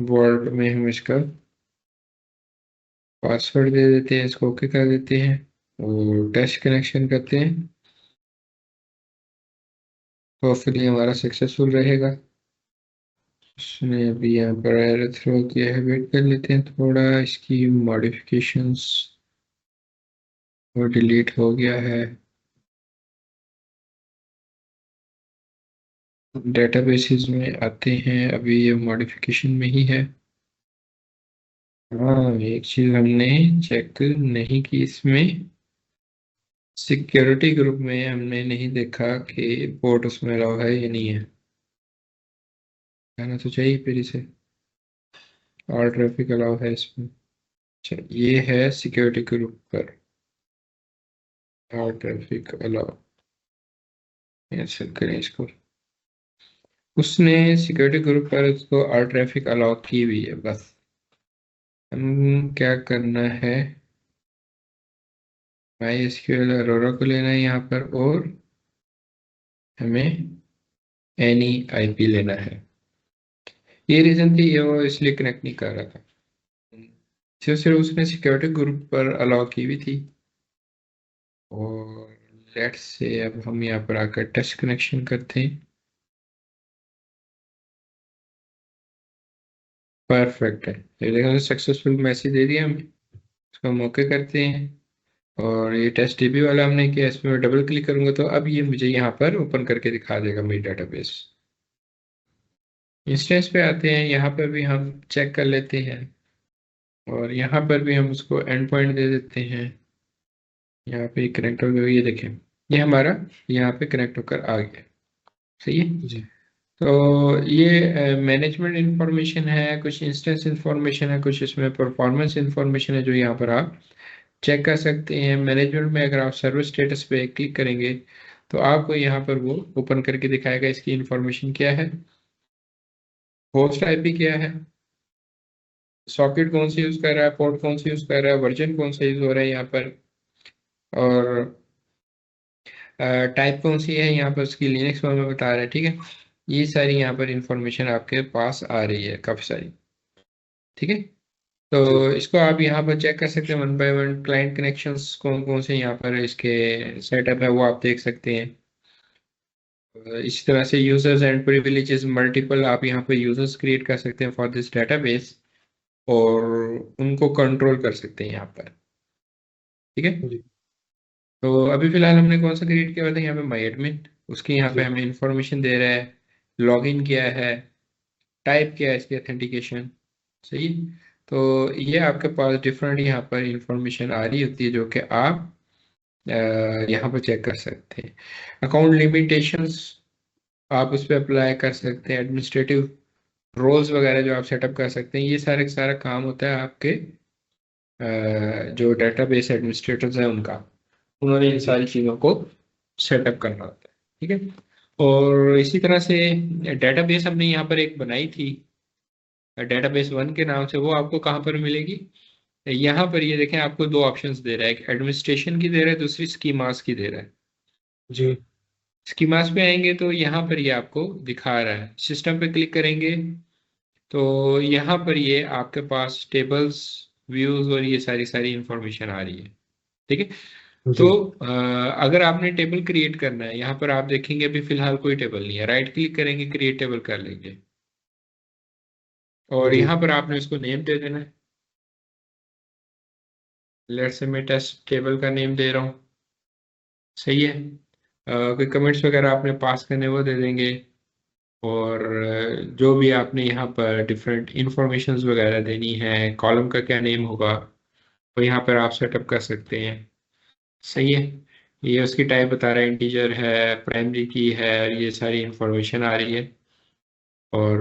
वर्ड में हम इसका पासवर्ड दे देते हैं, इसको ओके कर देते हैं और टेस्ट कनेक्शन करते हैं। होपफुली हमारा सक्सेसफुल रहेगा। उसने अभी यहाँ पर एरर थ्रो किया है, वेट कर लेते हैं थोड़ा, इसकी मॉडिफिकेशंस वो डिलीट हो गया है। डेटाबेसेस में आते हैं, अभी ये मॉडिफिकेशन में ही है। हाँ, एक चीज हमने चेक नहीं की इसमें, सिक्योरिटी ग्रुप में हमने नहीं देखा कि पोर्ट उसमें अलाउ है या नहीं है। कहना तो चाहिए फिर इसे, और ट्रैफिक अलाउ है इसमें। अच्छा, ये है सिक्योरिटी ग्रुप पर, और ट्रैफिक अलाउ, कैंसिल करें इसको। उसने सिक्योरिटी ग्रुप पर उसको और ट्रैफिक अलाउ की हुई है। बस हम क्या करना है, माई एसक्यूएल अरोरा को लेना है यहाँ पर, और हमें एनी आईपी लेना है। ये रीजन थी, ये वो इसलिए कनेक्ट नहीं कर रहा था, सिर्फ उसने सिक्योरिटी ग्रुप पर अलाउ की हुई थी। और लेट्स से अब हम यहाँ पर आकर टेस्ट कनेक्शन करते हैं। परफेक्ट है, ये देखो सक्सेसफुल मैसेज दे दिया हमें। इसको हम ओके करते हैं, और ये टेस्ट डीबी वाला हमने किया, इसमें मैं डबल क्लिक करूंगा तो अब ये मुझे यहाँ पर ओपन करके दिखा देगा मेरी डेटाबेस। इंस्टेंस पे आते हैं, यहाँ पर भी हम चेक कर लेते हैं, और यहाँ पर भी हम उसको एंड पॉइंट दे देते हैं। यहाँ पे कनेक्ट हो गया, ये देखें, ये हमारा यहाँ पे कनेक्ट होकर आ गया। सही है। जी तो ये मैनेजमेंट इंफॉर्मेशन है, कुछ इंस्टेंस इंफॉर्मेशन है, कुछ इसमें परफॉर्मेंस इंफॉर्मेशन है जो यहाँ पर आप चेक कर सकते हैं। मैनेजमेंट में अगर आप सर्वर स्टेटस पे क्लिक करेंगे तो आपको यहाँ पर वो ओपन करके दिखाएगा इसकी इंफॉर्मेशन क्या है, होस्ट आईपी क्या है, सॉकेट कौन सी यूज कर रहा है, पोर्ट कौन सी यूज कर रहा है, वर्जन कौन सा यूज हो रहा है यहाँ पर, और टाइप कौन सी है यहाँ पर उसकी, लिनक्स में बता रहा है। ठीक है, ये सारी यहाँ पर इंफॉर्मेशन आपके पास आ रही है काफी सारी। ठीक है, जी तो इसको आप यहाँ पर चेक कर सकते हैं one by one. Client connections कौन कौन से यहाँ पर इसके सेटअप है वो आप देख सकते हैं। इसी तरह से यूजर्स एंड प्रिविलेजेस मल्टीपल आप यहाँ पर यूजर्स क्रिएट कर सकते हैं फॉर दिस डेटाबेस, और उनको कंट्रोल कर सकते हैं यहाँ पर। ठीक है, जी तो अभी फिलहाल हमने कौन सा क्रिएट किया हुआ था यहाँ पे, माई एडमिन, उसकी यहाँ पे जी हमें इंफॉर्मेशन दे रहा है, लॉगिन किया है, टाइप किया है इसकी ऑथेंटिकेशन। सही है? तो ये आपके पास डिफरेंट यहाँ पर इंफॉर्मेशन आ रही होती है जो कि आप यहाँ पर चेक कर सकते हैं। अकाउंट लिमिटेशंस आप उस पर अप्लाई कर सकते हैं, एडमिनिस्ट्रेटिव रोल्स वगैरह जो आप सेटअप कर सकते हैं, ये सारे का सारा काम होता है आपके जो डेटाबेस एडमिनिस्ट्रेटर्स हैं उनका, उन्होंने इन जी सारी चीज़ों को सेटअप करना होता है। ठीक है, और इसी तरह से डेटाबेस हमने यहाँ पर एक बनाई थी डेटाबेस वन के नाम से, वो आपको कहाँ पर मिलेगी, यहाँ पर ये देखें, आपको दो ऑप्शंस दे रहा है, एक एडमिनिस्ट्रेशन की दे रहा है, दूसरी स्कीमास की दे रहा है। जी स्कीमास पे आएंगे तो यहाँ पर ये आपको दिखा रहा है, सिस्टम पे क्लिक करेंगे तो यहाँ पर ये आपके पास टेबल्स, व्यूज और ये सारी सारी इंफॉर्मेशन आ रही है। ठीक है, तो जी अगर आपने टेबल क्रिएट करना है, यहाँ पर आप देखेंगे अभी फिलहाल कोई टेबल नहीं है, राइट क्लिक करेंगे क्रिएट टेबल कर लेंगे, और जी यहाँ पर आपने उसको नेम दे देना है। लेट्स से मैं टेस्ट टेबल का नेम दे रहा हूँ। सही है, कोई कमेंट्स वगैरह आपने पास करने वो दे देंगे, और जो भी आपने यहाँ पर डिफरेंट इंफॉर्मेशंस वगैरह देनी है, कॉलम का क्या नेम होगा वो यहाँ पर आप सेटअप कर सकते हैं। सही है, ये उसकी टाइप बता रहा है, इंटीजर है, प्राइमरी की है, ये सारी इंफॉर्मेशन आ रही है। और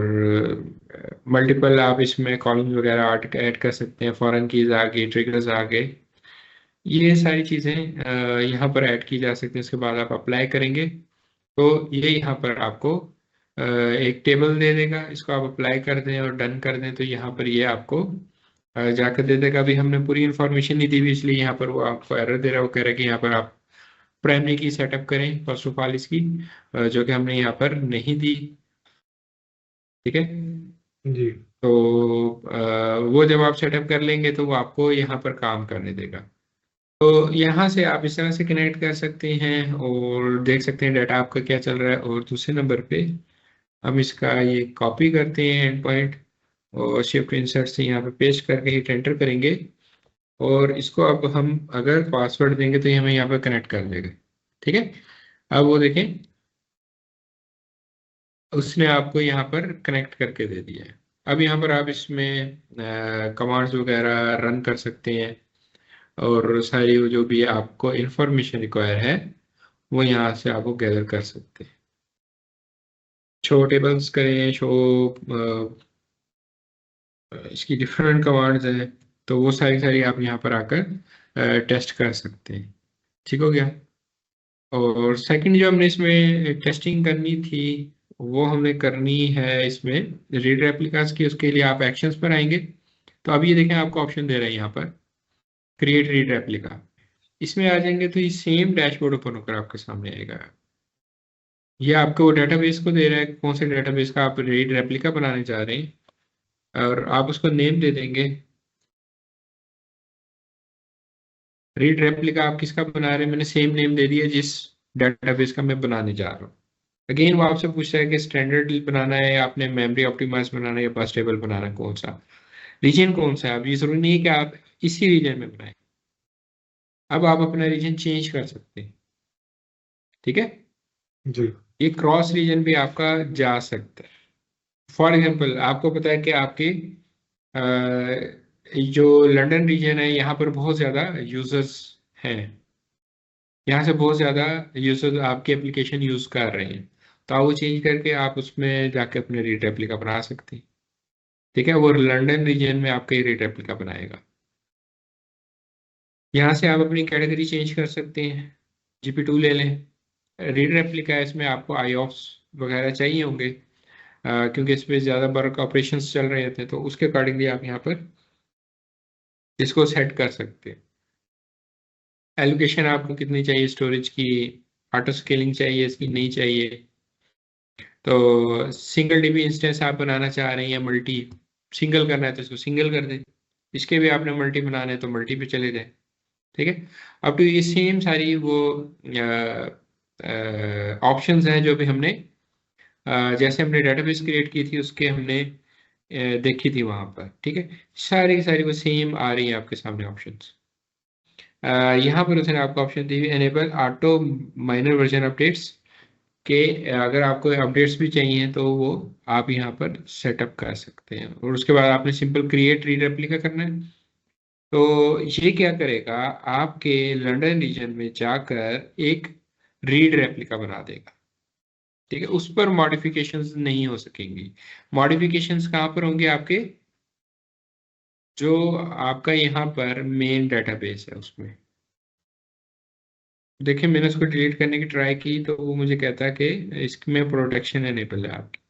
मल्टीपल आप इसमें कॉलम्स वगैरह ऐड कर सकते हैं, फॉरेन कीज आ गई, ट्रिगर्स आ गए, ये सारी चीज़ें यहाँ पर ऐड की जा सकती हैं। उसके बाद आप अप्लाई करेंगे तो ये यहाँ पर आपको एक टेबल दे देगा, इसको आप अप्लाई कर दें और डन कर दें तो यहाँ पर ये आपको जाकर दे देगा। अभी हमने पूरी इन्फॉर्मेशन नहीं दी हुई, इसलिए यहाँ पर वो आपको एरर दे रहा है, वो कह रहा है कि यहाँ पर आप प्राइमरी की सेटअप करें फर्स्ट ऑफ ऑल इसकी, जो कि हमने यहाँ पर नहीं दी। ठीक है, जी। तो वो जब आप सेटअप कर लेंगे तो वो आपको यहाँ पर काम करने देगा। तो यहाँ से आप इस तरह से कनेक्ट कर सकते हैं और देख सकते हैं डाटा आपका क्या चल रहा है। और दूसरे नंबर पे हम इसका ये कॉपी करते हैं एंड पॉइंट और शिफ्ट इंसर्ट से यहाँ पे पेस्ट करके हिट एंटर करेंगे। और इसको अब हम अगर पासवर्ड देंगे तो ये हमें यहाँ पे कनेक्ट कर देगा। ठीक है, अब वो देखें उसने आपको यहाँ पर कनेक्ट करके दे दिया है। अब यहाँ पर आप इसमें कमांड्स वगैरह रन कर सकते हैं और सारी वो जो भी आपको इंफॉर्मेशन रिक्वायर है वो यहाँ से आपको गैदर कर सकते हैं। शो टेबल्स करें, शो इसकी डिफरेंट कमांड्स हैं, तो वो सारी सारी आप यहाँ पर आकर टेस्ट कर सकते हैं। ठीक हो गया। और सेकंड जो हमने इसमें टेस्टिंग करनी थी वो हमने करनी है इसमें रीड रेप्लिकास की। उसके लिए आप एक्शंस पर आएंगे तो अब ये देखें आपको ऑप्शन दे रहा है यहाँ पर क्रिएट रीड रेप्लिका। इसमें आ जाएंगे तो ये सेम डैशबोर्ड ओपन होकर आपके सामने आएगा। ये आपको डेटाबेस को दे रहा है कौन से डेटाबेस का आप रीड रेप्लिका बनाने चाह रहे हैं और आप उसको नेम दे देंगे। रीड रेप्लिका आप किसका बना रहे हैं, मैंने सेम नेम दे दिया जिस डेटाबेस का मैं बनाने जा रहा हूँ। अगेन वो आपसे पूछ रहा है कि स्टैंडर्ड बनाना है, आपने मेमोरी ऑप्टिमाइज बनाना है या बस टेबल बनाना है, कौन सा रीजन कौन सा है। अब ये जरूरी नहीं है कि आप इसी रीजन में बनाएं, अब आप अपना रीजन चेंज कर सकते हैं। ठीक है, जी। ये क्रॉस रीजन भी आपका जा सकता है। फॉर एग्जांपल आपको पता है कि आपके जो लंदन रीजन है यहाँ पर बहुत ज़्यादा यूजर्स हैं, यहाँ से बहुत ज़्यादा यूजर्स आपकी एप्लीकेशन यूज़ कर रहे हैं, तो आप वो चेंज करके आप उसमें जाके अपने रीड रेप्लिका बना सकते हैं। ठीक है, वो लंदन रीजन में आपका ये रीड रेप्लिका बनाएगा। यहाँ से आप अपनी कैटेगरी चेंज कर सकते हैं, GP2 ले लें। रीड रेप्लिका इसमें आपको IOPS वगैरह चाहिए होंगे क्योंकि इस पर ज़्यादा वर्क ऑपरेशंस चल रहे थे, तो उसके अकॉर्डिंगली आप यहाँ पर इसको सेट कर सकते हैं। एलोकेशन आपको कितनी चाहिए स्टोरेज की, ऑटो स्केलिंग चाहिए इसकी नहीं चाहिए, तो सिंगल DB इंस्टेंस आप बनाना चाह रहे हैं या मल्टी, सिंगल करना है तो इसको सिंगल कर दें, इसके भी आपने मल्टी बनाना है तो मल्टी पे चले जाए। ठीक है, अब तो ये सेम सारी वो ऑप्शंस हैं जो भी हमने जैसे हमने डेटाबेस क्रिएट की थी उसके हमने देखी थी वहां पर। ठीक है, सारी की सारी वो सेम आ रही है आपके सामने ऑप्शंस। यहाँ पर उसने आपको ऑप्शन दी हुई enable auto minor version updates के, अगर आपको अपडेट्स भी चाहिए तो वो आप यहाँ पर सेटअप कर सकते हैं। और उसके बाद आपने सिंपल क्रिएट रीड रेप्लिका करना है। तो ये क्या करेगा, आपके लंदन रीजन में जाकर एक रीड रेप्लिका बना देगा। ठीक है, उस पर मॉडिफिकेशंस नहीं हो सकेंगी। मॉडिफिकेशंस कहाँ पर होंगे, आपके जो आपका यहाँ पर मेन डेटाबेस है उसमें। देखिए मैंने उसको डिलीट करने की ट्राई की तो वो मुझे कहता है कि इसमें प्रोटेक्शन एनेबल है आपकी।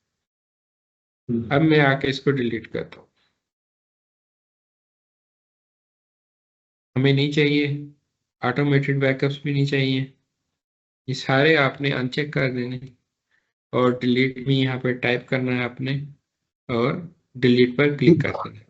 अब मैं आके इसको डिलीट करता हूँ, हमें नहीं चाहिए। ऑटोमेटेड बैकअप्स भी नहीं चाहिए, ये सारे आपने अनचेक कर देने और डिलीट भी यहाँ पे टाइप करना है आपने और डिलीट पर क्लिक कर देना है।